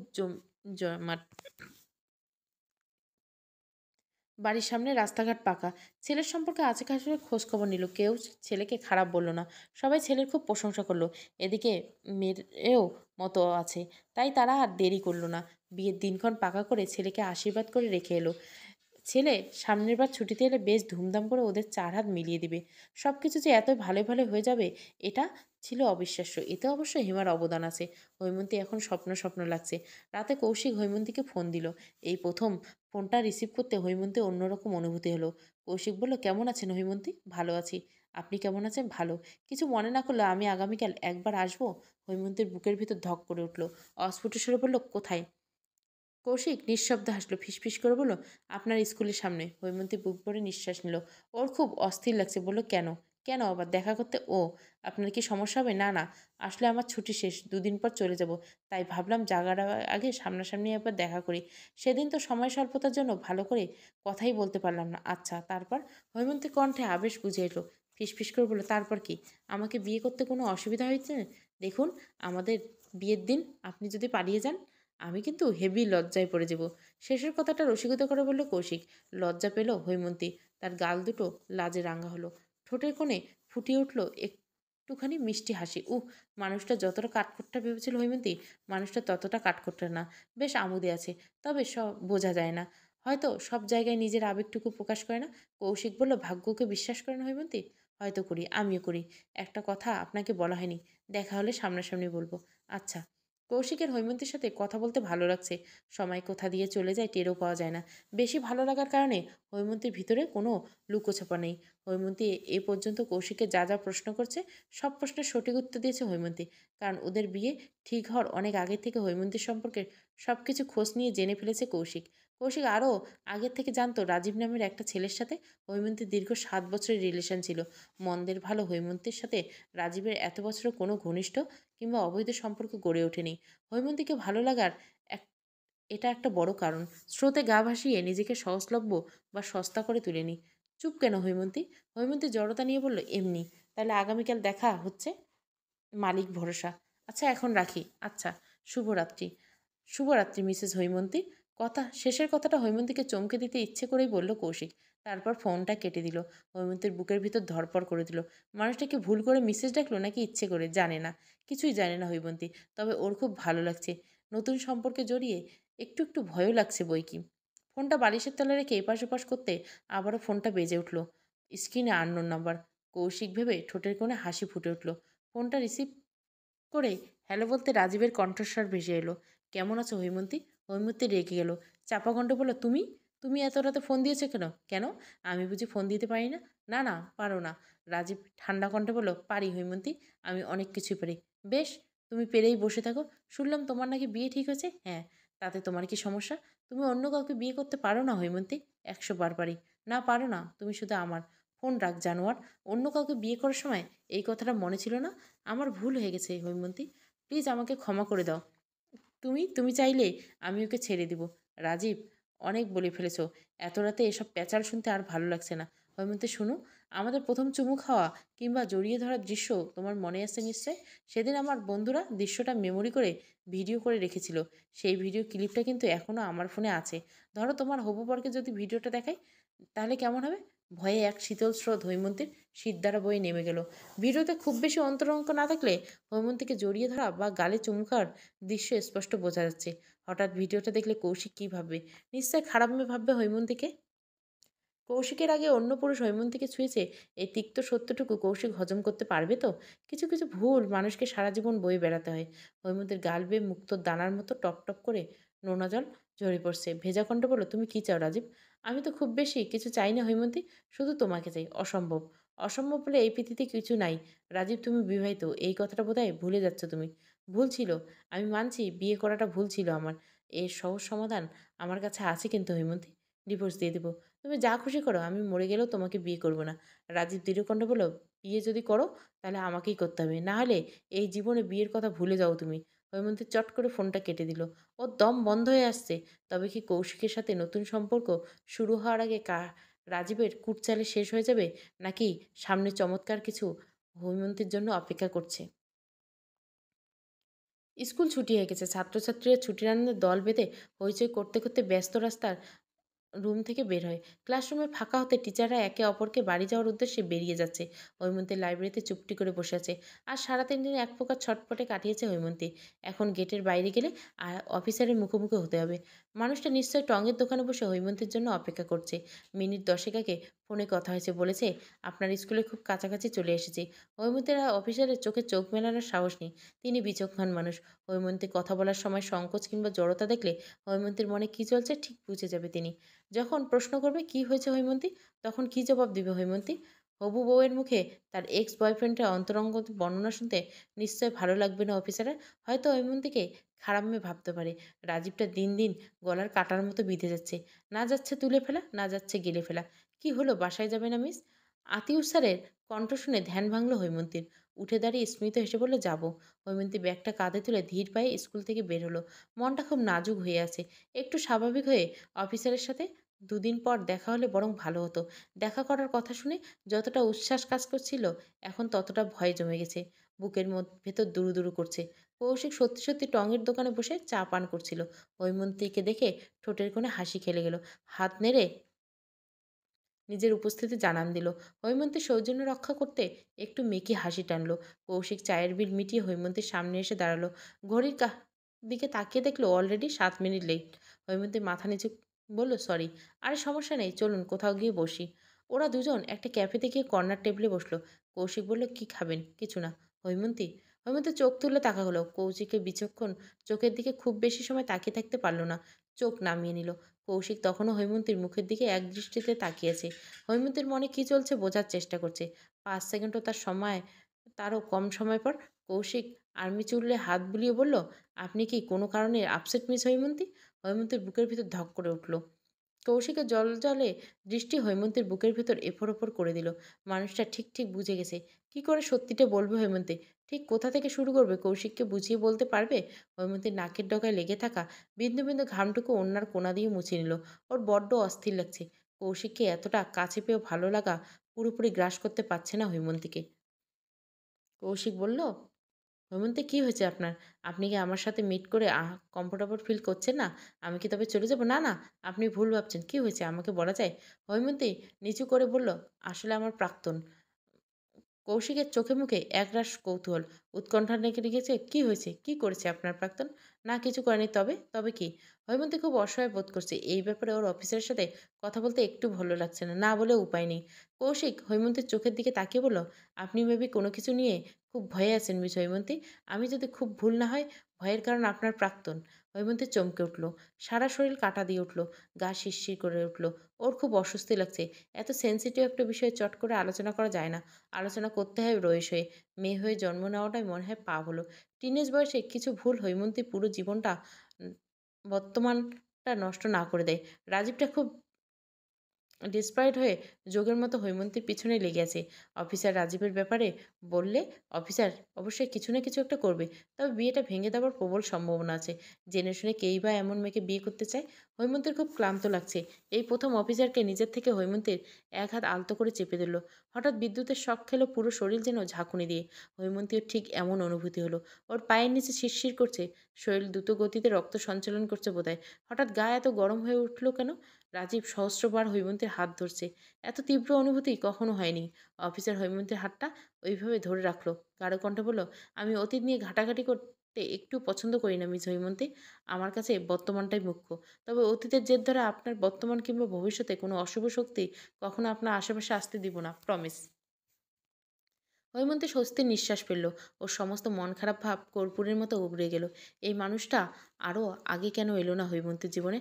A: জমাট। বাড়ির সামনে রাস্তাঘাট পাকা। ছেলের সম্পর্কে আশেপাশে খোঁজ খবর নিল, কেউ ছেলেকে খারাপ বলল না। সবাই ছেলের খুব প্রশংসা করলো। এদিকে মেয়েরও মতো আছে, তাই তারা আর দেরি করলো না। বিয়ের দিনক্ষণ পাকা করে ছেলেকে আশীর্বাদ করে রেখে এলো। ছেলে সামনের বার ছুটিতে এলে বেশ ধুমধাম করে ওদের 4 হাত মিলিয়ে দিবে। সব কিছু যে এত ভালো ভালো হয়ে যাবে, এটা ছিল অবিশ্বাস্য। এতে অবশ্য হিমার অবদান আছে। হৈমন্তী এখন স্বপ্ন স্বপ্ন লাগছে। রাতে কৌশিক হৈমন্তীকে ফোন দিল। এই প্রথম ফোনটা রিসিভ করতে হৈমন্তী অন্যরকম অনুভূতি হলো। কৌশিক বলল, কেমন আছেন হৈমন্তী? ভালো আছি। আপনি কেমন আছেন? ভালো। কিছু মনে না করলে আমি আগামীকাল একবার আসবো? হৈমন্তীর বুকের ভিতর ধক করে উঠল। অস্ফুট স্বরে বলল, কোথায়? কৌশিক নিঃশব্দে হাসলো, ফিসফিস করে বলল, আপনার স্কুলের সামনে। হৈমন্তী বুক ভরে নিঃশ্বাস নিল। ওর খুব অস্থির লাগছে। বলল, কেন? কেন আবার দেখা করতে? ও, আপনার কি সমস্যা হবে? না না, আসলে আমার ছুটি শেষ, 2 দিন পর চলে যাব। তাই ভাবলাম জাগার আগে সামনাসামনি একবার দেখা করি। সেদিন তো সময় স্বল্পতার জন্য ভালো করে কথাই বলতে পারলাম না। আচ্ছা, তারপর? হৈমন্তী কণ্ঠে আবেশ বুঝে এলো। ফিসফিস করে বলল, তারপর কি? আমাকে বিয়ে করতে কোনো অসুবিধা হয়েছে? দেখুন, আমাদের বিয়ের দিন আপনি যদি পালিয়ে যান, আমি কিন্তু হেভি লজ্জায় পড়ে যাব। শেষের কথাটা রসিকতা করে বলল কৌশিক। লজ্জা পেল হৈমন্তী। তার গাল দুটো লাজে রাঙা হলো। ঠোঁটের কোণে ফুটিয়ে উঠল একটুখানি মিষ্টি হাসি। উহ, মানুষটা যতটা কাঠখোট্টা ভেবেছিল হৈমন্তী, মানুষটা ততটা কাঠখোট্টা না। বেশ আমোদে আছে, তবে সব বোঝা যায় না। হয়তো সব জায়গায় নিজের আবেগটুকু প্রকাশ করে না। কৌশিক বলল, ভাগ্যকে বিশ্বাস করেন হৈমন্তী? হয়তো করি, আমিও করি। একটা কথা আপনাকে বলা হয়নি, দেখা হলে সামনাসামনি বলবো। আচ্ছা। কৌশিকের হৈমন্তীর সাথে কথা বলতে ভালো লাগছে। সময় কোথা দিয়ে চলে যায় টেরও পাওয়া যায় না। বেশি ভালো লাগার কারণে হৈমন্তীর ভিতরে কোনো লুকোছাপা নেই। হৈমন্তী এ পর্যন্ত কৌশিককে যা যা প্রশ্ন করছে, সব প্রশ্নের সঠিক উত্তর দিয়েছে হৈমন্তী। কারণ ওদের বিয়ে ঠিক হওয়ার অনেক আগে থেকে হৈমন্তীর সম্পর্কে সব কিছু খোঁজ নিয়ে জেনে ফেলেছে কৌশিক। কৌশিক আরও আগের থেকে জানতো রাজীব নামের একটা ছেলের সাথে হৈমন্তীর দীর্ঘ 7 বছরের রিলেশন ছিল। মন্দের ভালো হৈমন্তীর সাথে রাজীবের এত বছরের কোনো ঘনিষ্ঠ কিংবা অবৈধ সম্পর্ক গড়ে ওঠেনি। হৈমন্তীকে ভালো লাগার এক এটা একটা বড় কারণ। স্রোতে গা ভাসিয়ে নিজেকে সহজলভ্য বা সস্তা করে তুলেনি। চুপ কেন হৈমন্তী? হৈমন্তী জড়তা নিয়ে বলল, এমনি। তাহলে আগামীকাল দেখা হচ্ছে? মালিক ভরসা। আচ্ছা, এখন রাখি। আচ্ছা, শুভরাত্রি। শুভরাত্রি মিসেস হৈমন্তী। শেষের কথাটা হৈমন্তীকে চমকে দিতে ইচ্ছে করেই বলল কৌশিক। তারপর ফোনটা কেটে দিল। হৈমন্তীর বুকের ভিতর ধড়পড় করে দিল। মানুষটা কি ভুল করে মিসেস ডাকলো নাকি ইচ্ছে করে? জানে না, কিছুই জানে না হৈমন্তী। তবে ওর খুব ভালো লাগছে নতুন সম্পর্কে জড়িয়ে। একটু একটু ভয়ও লাগছে বই কি। ফোনটা বালিশের তলে রেখে এপাশ ওপাশ করতে আবারও ফোনটা বেজে উঠল। স্ক্রিনে আননোন নাম্বার। কৌশিক ভেবে ঠোঁটের কোণে হাসি ফুটে উঠল। ফোনটা রিসিভ করে হ্যালো বলতে রাজীবের কণ্ঠস্বর ভেসে এলো। কেমন আছো হৈমন্তী? হৈমন্তী রেগে গেল। চাপা কণ্ঠে বলল, তুমি তুমি এত রাতে ফোন দিয়েছো কেন? কেন? আমি বুঝি ফোন দিতে পারি না? না না, পারো না। রাজীব ঠান্ডা কণ্ঠে বলল, পারি হৈমন্তী, আমি অনেক কিছুই পারি। বেশ, তুমি পেরেই বসে থাকো। শুনলাম তোমার নাকি বিয়ে ঠিক হয়েছে? হ্যাঁ। তাতে তোমার কি সমস্যা? তুমি অন্য কাউকে বিয়ে করতে পারো না হৈমন্তী? 100 বার পারি। না, পারো না। তুমি শুধু আমার। ফোন রাখ জানোয়ার। অন্য কাউকে বিয়ে করার সময় এই কথাটা মনে ছিল না? আমার ভুল হয়ে গেছে হৈমন্তী, প্লিজ আমাকে ক্ষমা করে দাও। তুমি তুমি চাইলে আমি ওকে ছেড়ে দিব। রাজীব, অনেক বলে ফেলেছো। এত রাতে এসব প্যাচাল শুনতে আর ভালো লাগছে না। হৈমন্তী, শুনো, আমাদের প্রথম চুমু খাওয়া কিংবা জড়িয়ে ধরার দৃশ্য তোমার মনে আছে নিশ্চয়? সেদিন আমার বন্ধুরা দৃশ্যটা মেমোরি করে ভিডিও করে রেখেছিল। সেই ভিডিও ক্লিপটা কিন্তু এখনও আমার ফোনে আছে। ধরো তোমার হবু বরকে যদি ভিডিওটা দেখাই, তাহলে কেমন হবে? ভয়ে এক শীতল স্রোত হৈমন্তীর শিরদাঁড়া বয়ে নেমে গেল। ভিডিওতে খুব বেশি অন্তরঙ্গ না থাকলে হৈমন্তীকে জড়িয়ে ধরা বা গালে চুমু খাওয়ার দৃশ্য স্পষ্ট বোঝা যাচ্ছে। হঠাৎ ভিডিওটা দেখলে কৌশিক কী ভাববে? নিশ্চয় খারাপ মেয়ে ভাববে হৈমন্তীকে। কৌশিকের আগে অন্য পুরুষ হৈমন্তীকে ছুঁয়েছে, এই তিক্ত সত্যটুকু কৌশিক হজম করতে পারবে তো? কিছু কিছু ভুল মানুষকে সারা জীবন বয়ে বেড়াতে হয়। হৈমন্তীর গাল বেয়ে মুক্তোর দানার মতো টপ টপ করে নোনা জল ঝরে পড়ছে। ভেজা কণ্ঠ বলল, তুমি কি চাও রাজীব? আমি তো খুব বেশি কিছু চাই না হৈমন্তী, শুধু তোমাকে চাই। অসম্ভব। অসম্ভব বলে এই পৃথিবীতে কিছু নাই। রাজীব, তুমি বিবাহিত, এই কথাটা বোধহয় ভুলে যাচ্ছ তুমি। ভুল ছিল, আমি মানছি বিয়ে করাটা ভুল ছিল আমার। এর সহজ সমাধান আমার কাছে আছে কিন্তু হৈমন্তী, ডিভোর্স দিয়ে দেবো। তুমি যা খুশি করো, আমি মরে গেলেও তোমাকে বিয়ে করব না। রাজীব দৃঢ়কণ্ঠে বলল, বিয়ে যদি করো তাহলে আমাকেই করতে হবে, না হলে এই জীবনে বিয়ের কথা ভুলে যাও তুমি। হৈমন্তী চট করে ফোনটা কেটে দিল। ওর দম বন্ধ হয়ে আসছে। তবে কি কৌশিকের সাথে নতুন সম্পর্ক শুরু হওয়ার আগে রাজীবের কুটচালে শেষ হয়ে যাবে, নাকি সামনে চমৎকার কিছু হৈমন্তীর জন্য অপেক্ষা করছে? স্কুল ছুটি হয়ে গেছে। ছাত্রছাত্রীরা ছুটির আনন্দে দল বেঁধে হইচই করতে করতে ব্যস্ত রাস্তার রুম থেকে বের হয়। ক্লাসরুমে ফাঁকা হতে টিচাররা একে অপরকে বাড়ি যাওয়ার উদ্দেশ্যে বেরিয়ে যাচ্ছে। হৈমন্তী লাইব্রেরিতে চুপটি করে বসে আছে। আর সারা ৩ দিন এক প্রকার ছটপটে কাটিয়েছে হৈমন্তী। এখন গেটের বাইরে গেলে আর অফিসারের মুখোমুখি হতে হবে। মানুষটা নিশ্চয়ই টঙের দোকানে বসে হৈমন্তীর জন্য অপেক্ষা করছে। মিনিট ১০ আগে ফোনে কথা হয়েছে, বলেছে আপনার স্কুলে খুব কাছাকাছি চলে এসেছি। হৈমন্তীর আর অফিসারের চোখে চোখ মেলানোর সাহস নেই। তিনি বিচক্ষণ মানুষ। হৈমন্তী কথা বলার সময় সংকোচ কিংবা জড়তা দেখলে হৈমন্তীর মনে কী চলছে ঠিক বুঝে যাবে তিনি। যখন প্রশ্ন করবে কি হয়েছে হৈমন্তী, তখন কি জবাব দিবে হৈমন্তী? হবু বউয়ের মুখে তার এক্স বয়ফ্রেন্ডের অন্তরঙ্গ বর্ণনা শুনতে নিশ্চয় ভালো লাগবে না অফিসারের। হয়তো হৈমন্তীকে খারাপ মেয়ে ভাবতে পারে। রাজীবটা দিন দিন গলার কাটার মতো বিঁধে যাচ্ছে। না যাচ্ছে তুলে ফেলা, না যাচ্ছে গেলে ফেলা। কি হলো, বাসায় যাবে না মিস? আতিউর স্যারের কণ্ঠ শুনে ধ্যান ভাঙল হৈমন্তীর। উঠে দাঁড়িয়ে স্মিত হেসে বলল, যাবো। হৈমন্তী ব্যাগটা কাঁধে তুলে ধীর পায়ে স্কুল থেকে বের হলো। মনটা খুব নাজুক হয়ে আছে। একটু স্বাভাবিক হয়ে অফিসারের সাথে ২ দিন পর দেখা হলে বরং ভালো হতো। দেখা করার কথা শুনে যতটা উচ্ছ্বাস কাজ করছিল, এখন ততটা ভয় জমে গেছে। বুকের ভেতর দুরু দুরু করছে। কৌশিক সত্যি সত্যি টঙের দোকানে বসে চা পান করছিল। হৈমন্তীকে দেখে ঠোঁটের কোণে হাসি খেলে গেল। হাত নেড়ে নিজের উপস্থিতি জানান দিল। হৈমন্তীর সৌজন্য রক্ষা করতে একটু মেকি হাসি টানল। কৌশিক চায়ের বিল মিটিয়ে হৈমন্তীর সামনে এসে দাঁড়ালো। ঘড়ির দিকে তাকিয়ে দেখলো অলরেডি ৭ মিনিট লেট। হৈমন্তী মাথা নিচু বলল, সরি। আরে সমস্যা নেই, চলুন কোথাও গিয়ে বসি। ওরা দুজন একটা ক্যাফেতে গিয়ে কর্নার টেবিলে বসলো। কৌশিক বলল, কি খাবেন? কিছু না। হৈমন্তী হৈমন্তী চোখ তুলে তাকা হলো। কৌশিকের বিচক্ষণ চোখের দিকে খুব বেশি সময় তাকিয়ে থাকতে পারল না। চোখ নামিয়ে নিল। কৌশিক তখনও হৈমন্তীর মুখের দিকে একদৃষ্টিতে তাকিয়েছে। হৈমন্তীর মনে কী চলছে বোঝার চেষ্টা করছে। ৫ সেকেন্ডও তারও কম সময় পর কৌশিক আর্মি চুলে হাত বুলিয়ে বলল, আপনি কি কোনো কারণে আপসেট মিস হৈমন্তী? হৈমন্তীর বুকের ভিতর ধক করে উঠল। কৌশিকের জলজলে দৃষ্টি হৈমন্তীর বুকের ভেতর এফোড় ওপড় করে দিল। মানুষটা ঠিক ঠিক বুঝে গেছে। কি করে সত্যিটা বলবে হৈমন্তী? ঠিক কোথা থেকে শুরু করবে কৌশিককে বুঝিয়ে বলতে পারবে? হৈমন্তীর নাকের ডগায় লেগে থাকা বিন্দু বিন্দু ঘামটুকু ওড়নার কোনা দিয়ে মুছে নিল। ওর বড্ড অস্থির লাগছে। কৌশিককে এতটা কাছে পেয়েও ভালো লাগা পুরোপুরি গ্রাস করতে পারছে না হৈমন্তীকে। কৌশিক বলল, হৈমন্তী, কি হয়েছে আপনার? আপনি কি আমার সাথে মিট করে কমফোর্টেবল ফিল করছেন না? আমি কি তবে চলে যাব? না, না, আপনি ভুল ভাবছেন। কি হয়েছে আমাকে বলা যায়? হৈমন্তী নিচু করে বলল, আসলে আমার প্রাক্তন। কৌশিকের চোখে মুখে একরাশ কৌতূহল, উৎকণ্ঠা লেগে রেখেছে। কি হয়েছে? কি করেছে আপনার প্রাক্তন? না, কিছু করেনি। তবে? তবে কি? হৈমন্তী খুব অসহায় বোধ করছে। এই ব্যাপারে ওর অফিসের সাথে কথা বলতে একটু ভালো লাগছে না। না বলে উপায় নেই। কৌশিক হৈমন্তীর চোখের দিকে তাকিয়ে বলল, আপনি মেবি কোনো কিছু নিয়ে খুব ভয়ে আছেন মিস হৈমন্তী। আমি যদি খুব ভুল না হয়, ভয়ের কারণ আপনার প্রাক্তন। হৈমন্তী চমকে উঠল। সারা শরীর কাঁটা দিয়ে উঠল। গা শিরশির করে উঠল। ওর খুব অস্বস্তি লাগছে। এত সেনসিটিভ একটা বিষয়ে চট করে আলোচনা করা যায় না। আলোচনা করতে হয় রয়েস হয়ে। মেয়ে হয়ে জন্ম নেওয়াটাই মনে হয় পাপ হলো। টিনেজ বয়সে কিছু ভুল হৈমন্তী পুরো জীবনটা উম বর্তমানটা নষ্ট না করে দেয়। রাজীবটা খুব ডেসপারেট হয়ে যোগের মতো হৈমন্তীর পিছনে লেগে আছে। অফিসার রাজীবের ব্যাপারে বললে অফিসার অবশ্যই কিছু না কিছু একটা করবে। তবে বিয়েটা ভেঙে দেওয়ার প্রবল সম্ভাবনা আছে। জেনে শুনে কেই বা এমন মেয়েকে বিয়ে করতে চায়? হৈমন্তীর খুব ক্লান্ত লাগছে। এই প্রথম অফিসারকে নিজের থেকে হৈমন্তীর এক হাত আলতো করে চেপে ধরল। হঠাৎ বিদ্যুতের শক খেলো পুরো শরীর যেন ঝাঁকুনি দিয়ে। হৈমন্তীর ঠিক এমন অনুভূতি হলো। ওর পায়ের নিচে শিরশির করছে। শরীর দ্রুত গতিতে রক্ত সঞ্চালন করছে বোধহয়। হঠাৎ গা এত গরম হয়ে উঠল কেন? রাজীব সহস্রবার হৈমন্তীর হাত ধরছে। এত তীব্র অনুভূতি কখনো হয়নি। অফিসার হৈমন্তীর হাতটা ওইভাবে ধরে রাখলো। গাঢ় কণ্ঠে বলল, আমি অতীত নিয়ে ঘাটাঘাটি করতে একটু পছন্দ করি না মিস হৈমন্তী। আমার কাছে বর্তমানটাই মুখ্য। তবে অতীতের জের ধরে আপনার বর্তমান কিংবা ভবিষ্যতে কোনো অশুভ শক্তি কখনো আপনার আশেপাশে আসতে দিব না। প্রমিস। হৈমন্তী স্বস্তির নিঃশ্বাস ফেলল। ওর সমস্ত মন খারাপ ভাব কর্পূরের মতো উগড়ে গেল। এই মানুষটা আরও আগে কেন এলো না হৈমন্তীর জীবনে?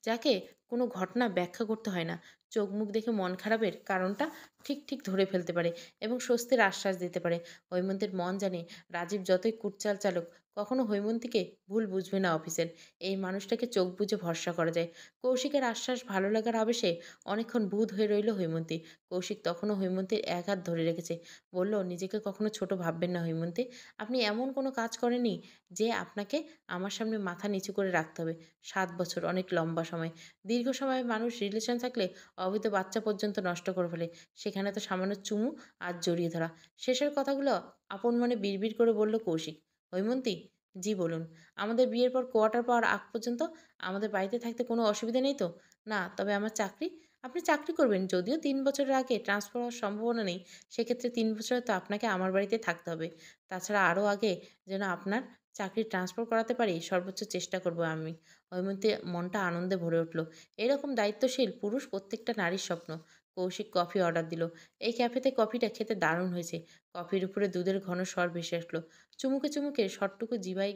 A: যাকে কোনো ঘটনা ব্যাখ্যা করতে হয় না। চোখ মুখ দেখে মন খারাপের কারণটা ঠিক ঠিক ধরে ফেলতে পারে এবং স্বস্তির আশ্বাস দিতে পারে। হৈমন্তীর মন জানে রাজীব যতই কুটচাল চালক, কখনো হৈমন্তীকে ভুল বুঝবে না অফিসের। এই মানুষটাকে চোখ বুজে ভরসা করা যায়। কৌশিকের আশ্বাস ভালো লাগার আবেশে অনেকক্ষণ বুঁদ হয়ে রইল হৈমন্তী। কৌশিক তখনও হৈমন্তীর এক হাত ধরে রেখেছে। বলল, নিজেকে কখনো ছোট ভাববেন না হৈমন্তী। আপনি এমন কোনো কাজ করেননি যে আপনাকে আমার সামনে মাথা নিচু করে রাখতে হবে। 7 বছর অনেক লম্বা সময়। দীর্ঘ সময় মানুষ রিলেশন থাকলে অবৈধ বাচ্চা পর্যন্ত নষ্ট করে ফেলে। সেখানে তো সামান্য চুমু আর জড়িয়ে ধরা। শেষের কথাগুলো আপন মনে বিড়বিড় করে বলল কৌশিক। হৈমন্তী, জি বলুন। আমাদের বিয়ের পর কোয়ার্টার পাওয়ার আগ পর্যন্ত আমাদের বাড়িতে থাকতে কোনো অসুবিধা নেই তো? না, তবে আমার চাকরি? আপনি চাকরি করবেন, যদিও 3 বছরের আগে ট্রান্সফার হওয়ার সম্ভাবনা নেই। সেক্ষেত্রে 3 বছর তো আপনাকে আমার বাড়িতে থাকতে হবে। তাছাড়া আরও আগে যেন আপনার চাকরি ট্রান্সফার করাতে পারি, সর্বোচ্চ চেষ্টা করব আমি। হৈমন্তী মনটা আনন্দে ভরে উঠল। এরকম দায়িত্বশীল পুরুষ প্রত্যেকটা নারীর স্বপ্ন। কৌশিক কফি অর্ডার দিল। এই ক্যাফেতে কফিটা খেতে দারুণ হয়েছে। কফির উপরে দুধের ঘন স্বর ভেসে আসলো। চুমুকে চুমুকে স্বরটুকু জিভায়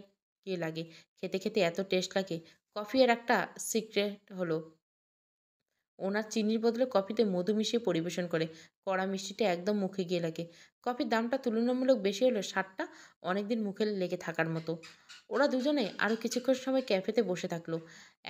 A: গিয়ে লাগে। খেতে খেতে এত টেস্ট লাগে। কফি এর একটা সিক্রেট হলো, ওনার চিনির বদলে কফিতে মধু মিশিয়ে পরিবেশন করে। কড়া মিষ্টিটা একদম মুখে গিয়ে লাগে। কফির দামটা তুলনামূলক বেশি হলেও স্বাদটা অনেকদিন মুখে লেগে থাকার মতো। ওরা দুজনে আরও কিছুক্ষণ সময় ক্যাফেতে বসে থাকলো।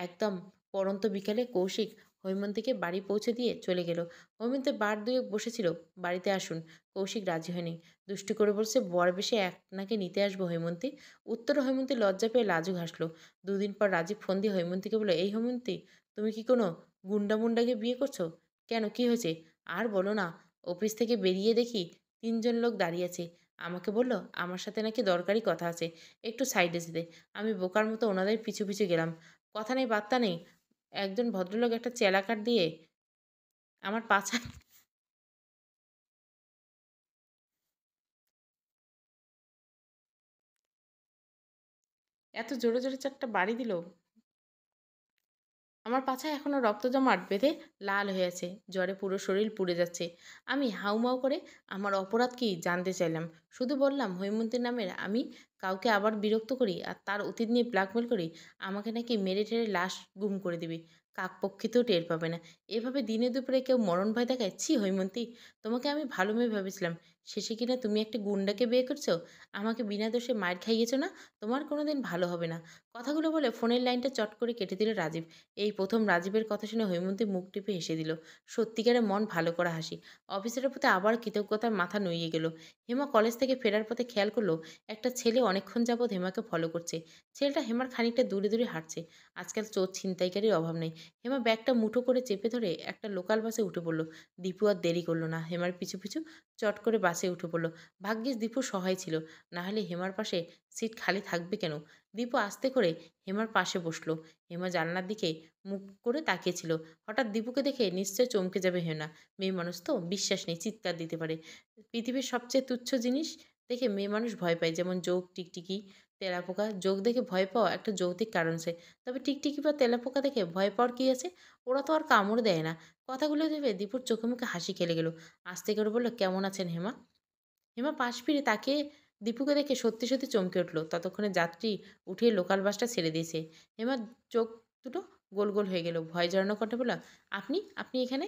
A: একদম পড়ন্ত বিকালে কৌশিক হৈমন্তীকে বাড়ি পৌঁছে দিয়ে চলে গেল। হৈমন্তী বার দুয়েক বসেছিল, বাড়িতে আসুন। কৌশিক রাজি হয়নি। দুষ্টু করে বলছে, বর বেশে আপনাকে নিতে আসবো হৈমন্তী। উত্তরে হৈমন্তী লজ্জা পেয়ে লাজুক হাসলো। 2 দিন পর রাজীব ফোন দিয়ে হৈমন্তীকে বলল, এই হৈমন্তী, তুমি কি কোনো গুন্ডা মুন্ডাকে বিয়ে করছো? কেন, কি হয়েছে? আর বলো না। অফিস থেকে বেরিয়ে দেখি 3 জন লোক দাঁড়িয়ে আছে। আমাকে বলল, আমার সাথে নাকি দরকারি কথা আছে, একটু সাইডে যেতে। আমি বোকার মতো ওনাদের পিছু পিছু গেলাম। কথা নেই বার্তা নেই। একজন ভদ্রলোক একটা চেলাকাঠ দিয়ে আমার পাছায় এত জোরে জোরে চারটা বাড়ি দিল, আমার পাছায় এখনো রক্ত জমাট বেঁধে লাল হয়ে আছে। জ্বরে পুরো শরীর পুড়ে যাচ্ছে। আমি হাউমাউ করে আমার অপরাধ কি জানতে চাইলাম। শুধু বললাম, হৈমন্তী নামের আমি কাউকে আবার বিরক্ত করি আর তার অতীত নিয়ে ব্ল্যাকমেল করি। আমাকে নাকি মেরে ঠেরে লাশ গুম করে দিবে। কাকপক্ষিতেও টের পাবে না। এভাবে দিনে দুপুরে কেউ মরণ ভয় দেখায়? ছি হৈমন্তী, তোমাকে আমি ভালো মেয়ে ভেবেছিলাম। শেষে কিনা তুমি একটা গুন্ডাকে বিয়ে করছো। আমাকে বিনা দোষে মায়ের খাইয়েছো না? তোমার কোনোদিন ভালো হবে না। কথাগুলো বলে ফোনের লাইনটা চট করে কেটে দিল রাজীব। এই প্রথম রাজীবের কথা শুনে হৈমন্তী মুখ টিপে হেসে দিল। সত্যিকারের মন ভালো করা হাসি। অফিসারের প্রতি আবার কৃতজ্ঞতার মাথা নুইয়ে গেল। হেমা কলেজ থেকে ফেরার পথে খেয়াল করলো একটা ছেলে অনেকক্ষণ যাবৎ হেমাকে ফলো করছে। ছেলেটা হেমার খানিকটা দূরে দূরে হাঁটছে। আজকাল চোর ছিনতাইকারীর অভাব নেই। হেমা ব্যাগটা মুঠো করে চেপে ধরে একটা লোকাল বাসে উঠে পড়ল। দীপু আর দেরি করলো না। হেমার পিছু পিছু চট করে বাসে উঠে পড়ল। ভাগ্যিস দীপু সহায় ছিল, না হলে হেমার পাশে সিট খালি থাকবে কেন? দীপু আস্তে করে হেমার পাশে বসলো। হেমা জানলার দিকে মুখ করে তাকিয়েছিল। হঠাৎ দীপুকে দেখে নিশ্চয় চমকে যাবে হেনা। মেয়ে মানুষ তো, বিশ্বাস নেই, চিৎকার দিতে পারে। পৃথিবীর সবচেয়ে তুচ্ছ জিনিস দেখে মেয়ে মানুষ ভয় পায়, যেমন যোগ, টিকটিকি, তেলাপোকা। যোগ দেখে ভয় পাওয়া একটা যৌক্তিক কারণ আছে। তবে টিকটিকি বা তেলাপোকা দেখে ভয় পাওয়ার কী আছে? ওরা তো আর কামড় দেয় না। কথাগুলো ভেবে দীপুর চোখে মুখে হাসি খেলে গেল। আস্তে করে বলল, কেমন আছেন হেমা? হেমা পাশ ফিরে তাকিয়ে দীপুকে দেখে সত্যি সত্যি চমকে উঠল। ততক্ষণে যাত্রী উঠিয়ে লোকাল বাসটা ছেড়ে দিয়েছে। হেমার চোখ দুটো গোল গোল হয়ে গেল। ভয় জড়ানো কণ্ঠে বলল, আপনি আপনি এখানে?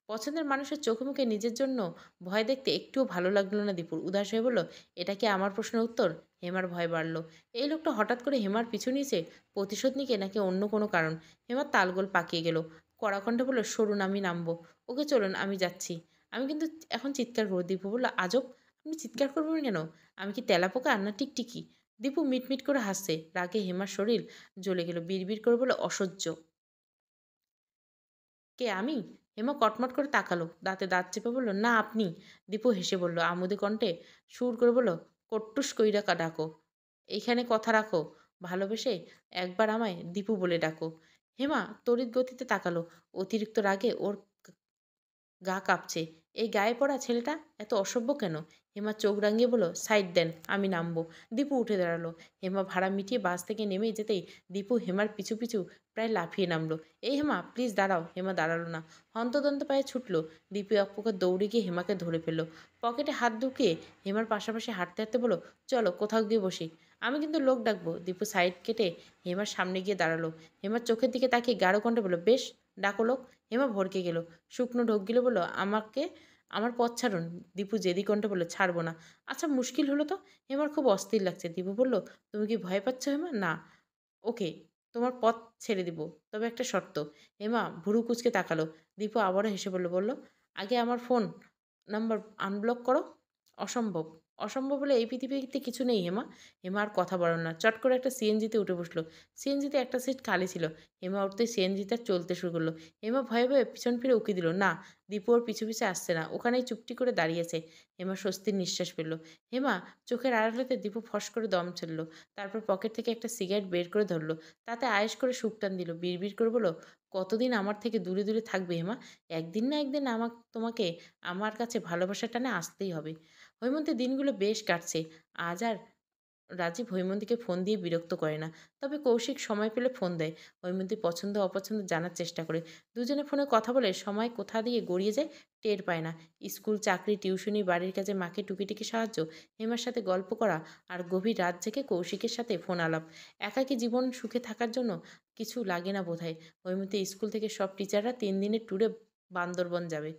A: পছন্দের মানুষের চোখে মুখে নিজের জন্য ভয় দেখতে একটুও ভালো লাগলো না দীপুর। উদাস হয়ে বলল, এটা কি আমার প্রশ্নের উত্তর? হেমার ভয় বাড়ল। এই লোকটা হঠাৎ করে হেমার পিছু নিয়েছে প্রতিশোধ নিকে নাকি অন্য কোনো কারণ? হেমার তালগোল পাকিয়ে গেল। কড়া কণ্ঠে বলল, সরুন, আমি নামবো। ওকে চলুন, আমি যাচ্ছি। আমি কিন্তু এখন চিৎকার করবো। দীপু বলল, আজব, আপনি চিৎকার করবেন কেন? আমি কি তেলাপোকা না টিকটিকি? দীপু মিটমিট করে হাসছে। রাগে হেমার শরীর জ্বলে গেল। বিড়বিড় করে বলল, অসহ্য। কে, আমি? হেমা কটমট করে তাকালো। দাঁতে দাঁত চেপে বলল, না আপনি। দীপু হেসে বলল, আমোদে কণ্ঠে সুর করে বলল, কট্টুস কইরা ডাকো। এইখানে কথা রাখো। ভালোবেসে একবার আমায় দীপু বলে ডাকো। হেমা তড়িৎ গতিতে তাকালো। অতিরিক্ত রাগে ওর গা কাঁপছে। এই গায়ে পড়া ছেলেটা এত অসভ্য কেন? হেমা চোখ রাঙিয়ে বলল, সাইড দেন, আমি নামবো। দীপু উঠে দাঁড়ালো। হেমা ভাড়া মিটিয়ে বাস থেকে নেমে যেতেই দীপু হেমার পিছু পিছু প্রায় লাফিয়ে নামলো। এই হেমা, প্লিজ দাঁড়াও। হেমা দাঁড়ালো না, হন্তদন্ত পায়ে ছুটলো। দীপু এক প্রকার দৌড়ে গিয়ে হেমাকে ধরে ফেললো। পকেটে হাত ঢুকিয়ে হেমার পাশাপাশি হাঁটতে হাঁটতে বলো, চলো কোথাও গিয়ে বসি। আমি কিন্তু লোক ডাকবো। দীপু সাইড কেটে হেমার সামনে গিয়ে দাঁড়ালো। হেমার চোখের দিকে তাকিয়ে গাঢ় কণ্ঠে বলল, বেশ, ডাকো লোক। হেমা ভড়কে গেল। শুকনো ঢোক গিলে বলল, আমাকে আমার পথ ছাড়ুন। দীপু জেদি কণ্ঠে বলল, ছাড়বো না। আচ্ছা, মুশকিল হলো তো। হেমার খুব অস্থির লাগছে। দীপু বলল, তুমি কি ভয় পাচ্ছ হেমা? না। ওকে, তোমার পথ ছেড়ে দিব, তবে একটা শর্ত। হেমা ভুরু কুচকে তাকালো। দীপু আবারও হেসে বলল, আগে আমার ফোন নাম্বার আনব্লক করো। অসম্ভব। অসম্ভব বলে এই পৃথিবীতে কিছু নেই হেমা। হেমা আর কথা বলল না, চট করে একটা সিএনজিতে উঠে বসলো। সিএনজিতে একটা সিট খালি ছিল। হেমা উঠতে সিএনজিটা চলতে শুরু করলো। হেমা ভয়ে ভয়ে পিছন ফিরে উকি দিল। না, দীপু ওর পিছু পিছে আসছে না, ওখানেই চুপটি করে দাঁড়িয়েছে। হেমা স্বস্তির নিঃশ্বাস ফেলল। হেমা চোখের আড়ালেতে দীপু ফস করে দম ছাড়ল। তারপর পকেট থেকে একটা সিগারেট বের করে ধরল। তাতে আয়েশ করে সুখ টান দিল। বিড়বিড় করে বলল, কতদিন আমার থেকে দূরে দূরে থাকবে হেমা? একদিন না একদিন তোমাকে আমার কাছে ভালোবাসার টানে আসতেই হবে। হৈমন্তীর দিনগুলো বেশ কাটছে। আজ আর রাজীব হৈমন্তীকে ফোন দিয়ে বিরক্ত করে না। তবে কৌশিক সময় পেলে ফোন দেয়। হৈমন্তীর পছন্দ অপছন্দ জানার চেষ্টা করে। দুজনে ফোনে কথা বলে সময় কোথা দিয়ে গড়িয়ে যায় টের পায় না। স্কুল, চাকরি, টিউশনি, বাড়ির কাজে মাকে টুকিটাকি সাহায্য, হেমার সাথে গল্প করা, আর গভীর রাত জেগে কৌশিকের সাথে ফোন আলাপ। একাকী জীবন সুখে থাকার জন্য কিছু লাগে না বোধহয়। হৈমন্তী স্কুল থেকে সব টিচাররা 3 দিনের ট্যুরে বান্দরবন যাবে।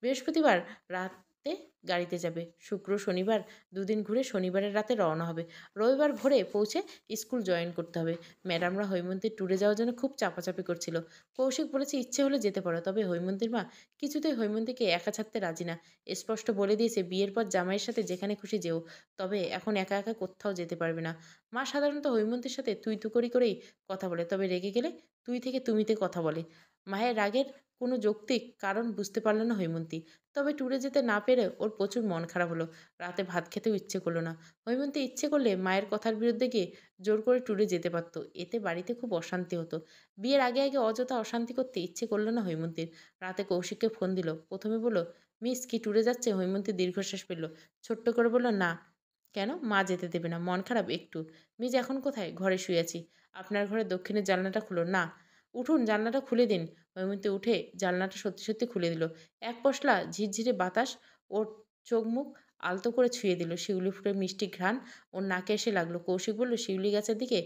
A: বৃহস্পতিবার রাতে গাড়িতে যাবে। শুক্র, শনিবার দুদিন ঘুরে শনিবারের রাতে রওনা হবে। রবিবার ভোরে পৌঁছে স্কুল জয়েন করতে হবে। ম্যাডামরা হৈমন্তীর ট্যুরে যাওয়ার জন্য খুব চাপাচাপি করছিল। কৌশিক বলেছে, ইচ্ছে হলে যেতে পারো, তবে হৈমন্তীর মা কিছুতেই হৈমন্তীকে একা ছাড়তে রাজি না। স্পষ্ট বলে দিয়েছে, বিয়ের পর জামাইয়ের সাথে যেখানে খুশি যেও, তবে এখন একা একা কোথাও যেতে পারবে না। মা সাধারণত হৈমন্তীর সাথে তুই তুকরি করেই কথা বলে, তবে রেগে গেলে তুই থেকে তুমিতে কথা বলে। মায়ের রাগের কোনো যৌক্তিক কারণ বুঝতে পারল না হৈমন্তী। তবে ট্যুরে যেতে না পেরে ওর প্রচুর মন খারাপ হলো। রাতে ভাত খেতেও ইচ্ছে করলো না। হৈমন্তী ইচ্ছে করলে মায়ের কথার বিরুদ্ধে গিয়ে জোর করে ট্যুরে যেতে পারত। এতে বাড়িতে খুব অশান্তি হতো। বিয়ের আগে আগে অযথা অশান্তি করতে ইচ্ছে করলো না হৈমন্তীর। রাতে কৌশিককে ফোন দিল। প্রথমে বলল, মিস কি ট্যুরে যাচ্ছে? হৈমন্তী দীর্ঘশ্বাস ফেলল। ছোট্ট করে বলল, না। কেন? মা যেতে দেবে না। মন খারাপ একটু। মিস এখন কোথায়? ঘরে শুয়ে আছি। আপনার ঘরে দক্ষিণের জানলাটা খুলো। না। উঠুন, জানলাটা খুলে দিন। হৈমন্তী উঠে জানলাটা সত্যি সত্যি খুলে দিল। এক পশলা ঝিরঝিরে বাতাস ওর চোখ মুখ আলতো করে ছুঁয়ে দিল। শিউলি ফুলের মিষ্টি ঘ্রাণ ওর নাকে এসে লাগলো। কৌশিক বলল, শিউলি গাছের দিকে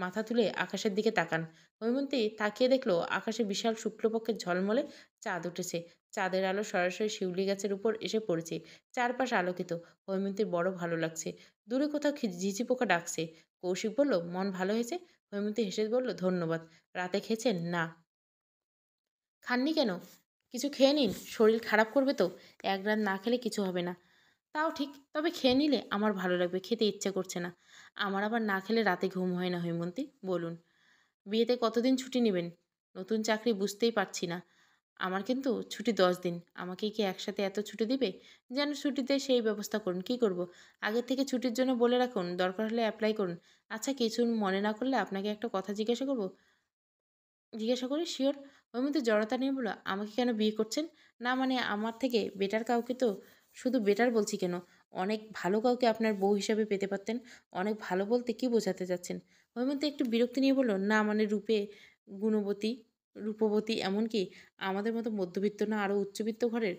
A: মাথা তুলে আকাশের দিকে তাকান। হৈমন্তী তাকিয়ে দেখলো আকাশে বিশাল শুক্লপক্ষের ঝলমলে চাঁদ উঠেছে। চাঁদের আলো সরাসরি শিউলি গাছের উপর এসে পড়েছে। চারপাশ আলোকিত। হৈমন্তীর বড় ভালো লাগছে। দূরে কোথাও ঝিঝি পোকা ডাকছে। কৌশিক বলল, মন ভালো হয়েছে? হৈমন্তী হেসে বলল, ধন্যবাদ। রাতে খেয়েছেন? না। খাননি কেন? কিছু খেয়ে নিন, শরীর খারাপ করবে তো। এক রাত না খেলে কিছু হবে না। তাও ঠিক, তবে খেয়ে নিলে আমার ভালো লাগবে। খেতে ইচ্ছে করছে না। আমার আবার না খেলে রাতে ঘুম হয় না হৈমন্তী। বলুন, বিয়েতে কতদিন ছুটি নেবেন? নতুন চাকরি, বুঝতেই পারছি না। আমার কিন্তু ছুটি 10 দিন। আমাকে কি একসাথে এত ছুটি দিবে? যেন ছুটি দেয় সেই ব্যবস্থা করুন। কী করব? আগের থেকে ছুটির জন্য বলে রাখুন, দরকার হলে অ্যাপ্লাই করুন। আচ্ছা, কিছু মনে না করলে আপনাকে একটা কথা জিজ্ঞাসা করব? জিজ্ঞাসা করি, শিওর? ওর মধ্যে জড়তা নিয়ে বলল, আমাকে কেন বিয়ে করছেন? না মানে আমার থেকে বেটার কাউকে তো। শুধু বেটার বলছি কেন, অনেক ভালো কাউকে আপনার বউ হিসাবে পেতে পারতেন। অনেক ভালো বলতে কি বোঝাতে চাচ্ছেন? ওর মধ্যে একটু বিরক্তি নিয়ে বলল, না মানে রূপে গুণবতী, রূপবতী, এমনকি আমাদের মতো মধ্যবিত্ত না আরও উচ্চবিত্ত ঘরের।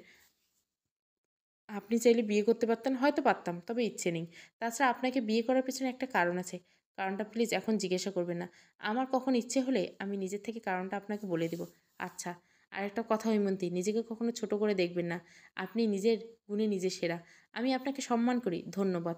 A: আপনি চাইলে বিয়ে করতে পারতেন, হয়তো পারতাম, তবে ইচ্ছে নেই। তাছাড়া আপনাকে বিয়ে করার পেছনে একটা কারণ আছে। কারণটা প্লিজ এখন জিজ্ঞাসা করবেন না। আমার কখন ইচ্ছে হলে আমি নিজের থেকে কারণটা আপনাকে বলে দেব। আচ্ছা, আরেকটা কথা হৈমন্তী, নিজেকে কখনো ছোট করে দেখবেন না। আপনি নিজের গুণে নিজে সেরা। আমি আপনাকে সম্মান করি। ধন্যবাদ।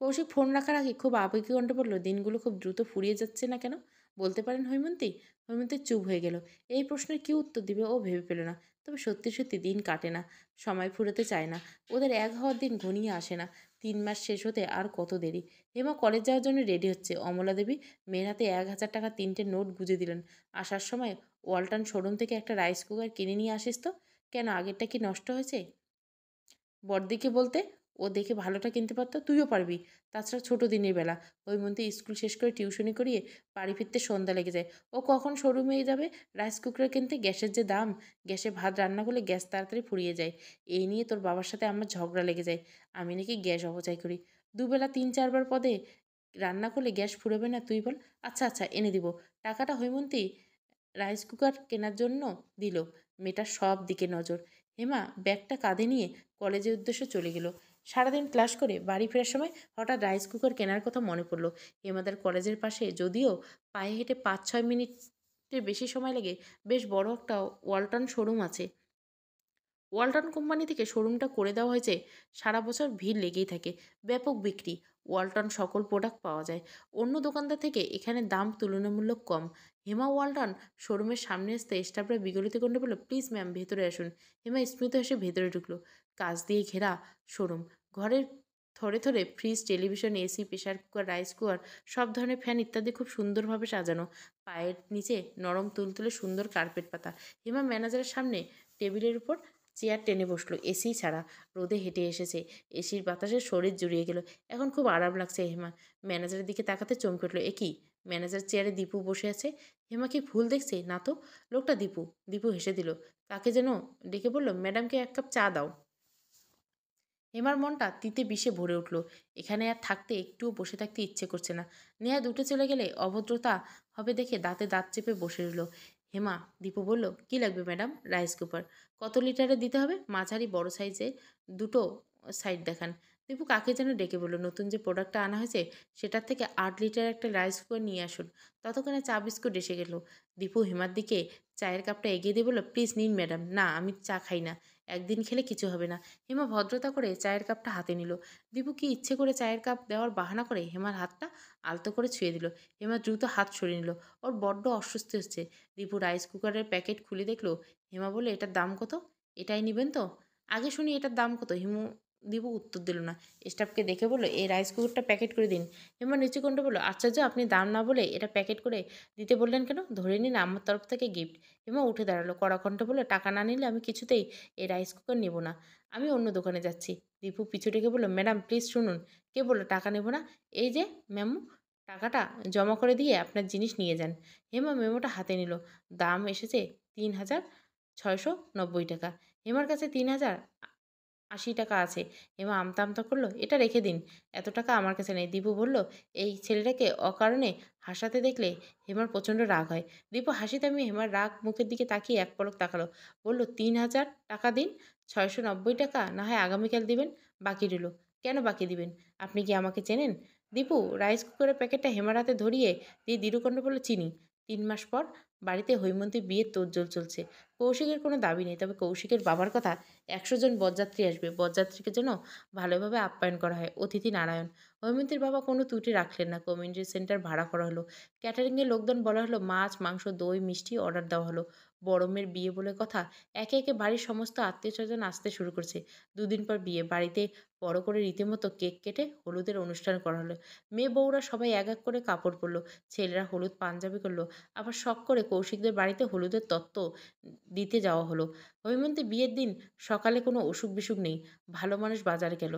A: কৌশিক ফোন রাখার আগে খুব আবেগী কণ্ঠে বলল, দিনগুলো খুব দ্রুত ফুরিয়ে যাচ্ছে না কেন? বলতে পারেন হৈমন্তী? হৈমন্তী চুপ হয়ে গেল। এই প্রশ্নের কী উত্তর দিবে ও ভেবে পেল না। তবে সত্যি সত্যি দিন কাটে না। সময় ফুরোতে চায় না। ওদের এক হওয়ার দিন ঘনিয়ে আসে না। 3 মাস শেষ হতে আর কত দেরি। হেমা কলেজ যাওয়ার জন্য রেডি হচ্ছে। অমলা দেবী মেয়ের হাতে 1,000 টাকা 3টে নোট গুঁজে দিলেন। আসার সময় ওয়ালটন শোরুম থেকে একটা রাইস কুকার কিনে নিয়ে আসিস তো। কেন, আগেরটা কি নষ্ট হয়েছে? বড়দিকে বলতে ও দেখে ভালোটা কিনতে পারতো, তুইও পারবি। তাছাড়া ছোট দিনের বেলা। হৈমন্তী স্কুল শেষ করে টিউশনি করিয়ে বাড়ি ফিরতে সন্ধ্যা লেগে যায়। ও কখন শোরুমে যাবে রাইস কুকার কিনতে? গ্যাসের যে দাম, গ্যাসে ভাত রান্না করলে গ্যাস তাড়াতাড়ি ফুরিয়ে যায়। এই নিয়ে তোর বাবার সাথে আমার ঝগড়া লেগে যায়। আমি নাকি গ্যাস অপচয় করি। দুবেলা 3-4 বার পদে রান্না করলে গ্যাস ফুরোবে না তুই বল? আচ্ছা আচ্ছা, এনে দিব। টাকাটা হৈমন্তী রাইস কুকার কেনার জন্য দিল। মেয়েটার সব দিকে নজর। হেমা ব্যাগটা কাঁধে নিয়ে কলেজের উদ্দেশ্যে চলে গেল। সারাদিন ক্লাস করে বাড়ি ফেরার সময় হঠাৎ রাইস কুকার কেনার কথা মনে পড়লো। হেমাদের কলেজের পাশে যদিও পায়ে হেঁটে 5-6 মিনিটের বেশি সময় লাগে, বেশ বড় একটা ওয়ালটন শোরুম আছে। ওয়ালটন কোম্পানি থেকে শোরুমটা করে দেওয়া হয়েছে। সারা বছর ভিড় লেগেই থাকে, ব্যাপক বিক্রি। ওয়ালটন সকল প্রোডাক্ট পাওয়া যায়। অন্য দোকানদার থেকে এখানে দাম তুলনামূলক কম। হেমা ওয়ালটন শোরুমের সামনে আসতে স্টাফরা বিগলিত কণ্ঠে বলল, প্লিজ ম্যাম ভেতরে আসুন। হেমা স্মিত হেসে ভেতরে ঢুকলো। কাঁচ দিয়ে ঘেরা শোরুম। ঘরের থরে থরে fridge, television, AC, pressure cooker, rice cooker, সব ধরনের ফ্যান ইত্যাদি খুব সুন্দরভাবে সাজানো। পায়ের নিচে নরম তুলতুলে সুন্দর কার্পেট পাতা। হেমা ম্যানেজারের সামনে টেবিলের উপর চেয়ার টেনে বসলো। এসি ছাড়া রোদে হেঁটে এসেছে, এসির বাতাসে শরীর জুড়িয়ে গেল। এখন খুব আরাম লাগছে। হেমা ম্যানেজারের দিকে তাকাতে চমকে উঠল। এ কি? ম্যানেজার চেয়ারে দীপু বসে আছে। হেমা কি ভুল দেখছে? না তো, লোকটা দীপু। দীপু হেসে দিল। কাকে যেন ডেকে বলল, ম্যাডামকে 1 কাপ চা দাও। হেমার মনটা তিতে বিষে ভরে উঠল। এখানে আর থাকতে, একটুও বসে থাকতে ইচ্ছে করছে না। নেহাত উঠে চলে গেলে অভদ্রতা হবে দেখে দাঁতে দাঁত চেপে বসে রইল হেমা। দীপু বলল, কি লাগবে ম্যাডাম? Rice cooker. কত লিটারে দিতে হবে? মাঝারি বড় সাইজে দুটো সাইড দেখান। দীপু কাকে যেন ডেকে বলল, নতুন যে প্রোডাক্টটা আনা হয়েছে সেটার থেকে 8 লিটার একটা রাইস কুকার নিয়ে আসুন। ততক্ষণে চা বিস্কুট এসে গেল। দীপু হেমার দিকে চায়ের কাপটা এগিয়ে দিয়ে বলল, প্লিজ নিন ম্যাডাম। না, আমি চা খাই না। একদিন খেলে কিছু হবে না। হেমা ভদ্রতা করে চায়ের কাপটা হাতে নিল। দীপু কি ইচ্ছে করে চায়ের কাপ দেওয়ার বাহানা করে হেমার হাতটা আলতো করে ছুঁয়ে দিল। হেমা দ্রুত হাত সরিয়ে নিল। ওর বড্ড অস্বস্তি হচ্ছে। দীপু রাইস কুকারের প্যাকেট খুলে দেখলো। হেমা বলে, এটার দাম কত? এটাই নেবেন তো? আগে শুনি এটার দাম কত। দীপু উত্তর দিল না। স্টাফকে দেখে বলল, এই রাইস কুকারটা প্যাকেট করে দিন। হেমা নিচু কণ্ঠে বলল, আশ্চর্য, আপনি দাম না বলে এটা প্যাকেট করে দিতে বললেন কেন? ধরে নিন আমার তরফ থেকে গিফট। হেমা উঠে দাঁড়ালো, কড়া কণ্ঠে বলল, টাকা না নিলে আমি কিছুতেই এই রাইস কুকার নেব না। আমি অন্য দোকানে যাচ্ছি। দীপু পিছু ডেকে বলল, ম্যাডাম প্লিজ শুনুন। কে বলল টাকা নেব না? এই যে মেমো, টাকাটা জমা করে দিয়ে আপনার জিনিস নিয়ে যান। হেমা মেমোটা হাতে নিল। দাম এসেছে 3,690 টাকা। হেমার কাছে 3,080 টাকা আছে। হেমা আমতা আমতা করলো, এটা রেখে দিন। এত টাকা আমার কাছে নেই। দীপু বলল, এই ছেলেটাকে অকারণে হাসাতে দেখলে হেমার প্রচণ্ড রাগ হয়। দীপু হাসি থামিয়ে হেমার রাগ মুখের দিকে তাকিয়ে এক পলক তাকালো। বলল, 3,000 টাকা দিন। 690 টাকা না হয় আগামীকাল দিবেন। বাকি রইল। কেন বাকি দিবেন? আপনি কি আমাকে চেনেন? দীপু রাইস কুকারের প্যাকেটটা হেমার হাতে ধরিয়ে দিয়ে দৃঢ়কণ্ঠে বলল, চিনি। 3 মাস পর বাড়িতে হৈমন্তীর বিয়ের তোড়জোড় চলছে। কৌশিকের কোনো দাবি নেই, তবে কৌশিকের বাবার কথা, 100 জন বরযাত্রী আসবে। বরযাত্রীকে যেন ভালোভাবে আপ্যায়ন করা হয়। অতিথি নারায়ণ। হৈমন্তীর বাবা কোনো ত্রুটি রাখলেন না। কমিউনিটি সেন্টার ভাড়া করা হলো। ক্যাটারিংয়ের লোকজন বলা হলো, মাছ, মাংস, দই, মিষ্টি অর্ডার দেওয়া হলো। বড় মেয়ের বিয়ে বলে কথা। একে একে বাড়ির সমস্ত আত্মীয়স্বজন আসতে শুরু করছে। 2 দিন পর বিয়ে। বাড়িতে বড় করে রীতিমতো কেক কেটে হলুদের অনুষ্ঠান করা হলো। মেয়ে বউরা সবাই এক এক করে কাপড় পরলো। ছেলেরা হলুদ পাঞ্জাবি করলো। আবার শখ করে কৌশিকদের বাড়িতে হলুদের তত্ত্ব দিতে যাওয়া হলো। হৈমন্তী বিয়ের দিন সকালে কোনো অসুখ বিসুখ নেই। ভালো মানুষ বাজারে গেল,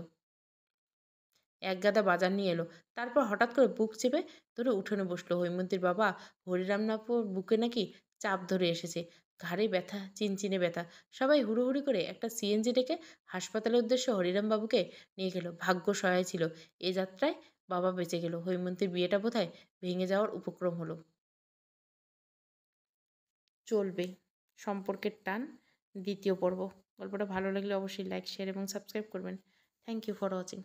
A: একগাদা বাজার নিয়ে এলো। তারপর হঠাৎ করে বুক চেপে ধরে উঠোনে বসলো। হৈমন্তীর বাবা হরিরামনাথপুর বুকে নাকি চাপ ধরে এসেছে। ঘাড়ে ব্যথা, চিনচিনে ব্যথা। সবাই হুড়োহুড়ি করে একটা সিএনজি ডেকে হাসপাতালের উদ্দেশ্যে হরিরামবাবুকে নিয়ে গেল। ভাগ্য সহায় ছিল। এ যাত্রায় বাবা বেঁচে গেল। হৈমন্তীর বিয়েটা বোধহয় ভেঙে যাওয়ার উপক্রম হলো। চলবে সম্পর্কের টান, 2য় পর্ব। গল্পটা ভালো লাগলে অবশ্যই লাইক, শেয়ার এবং সাবস্ক্রাইব করবেন। Thank you for watching.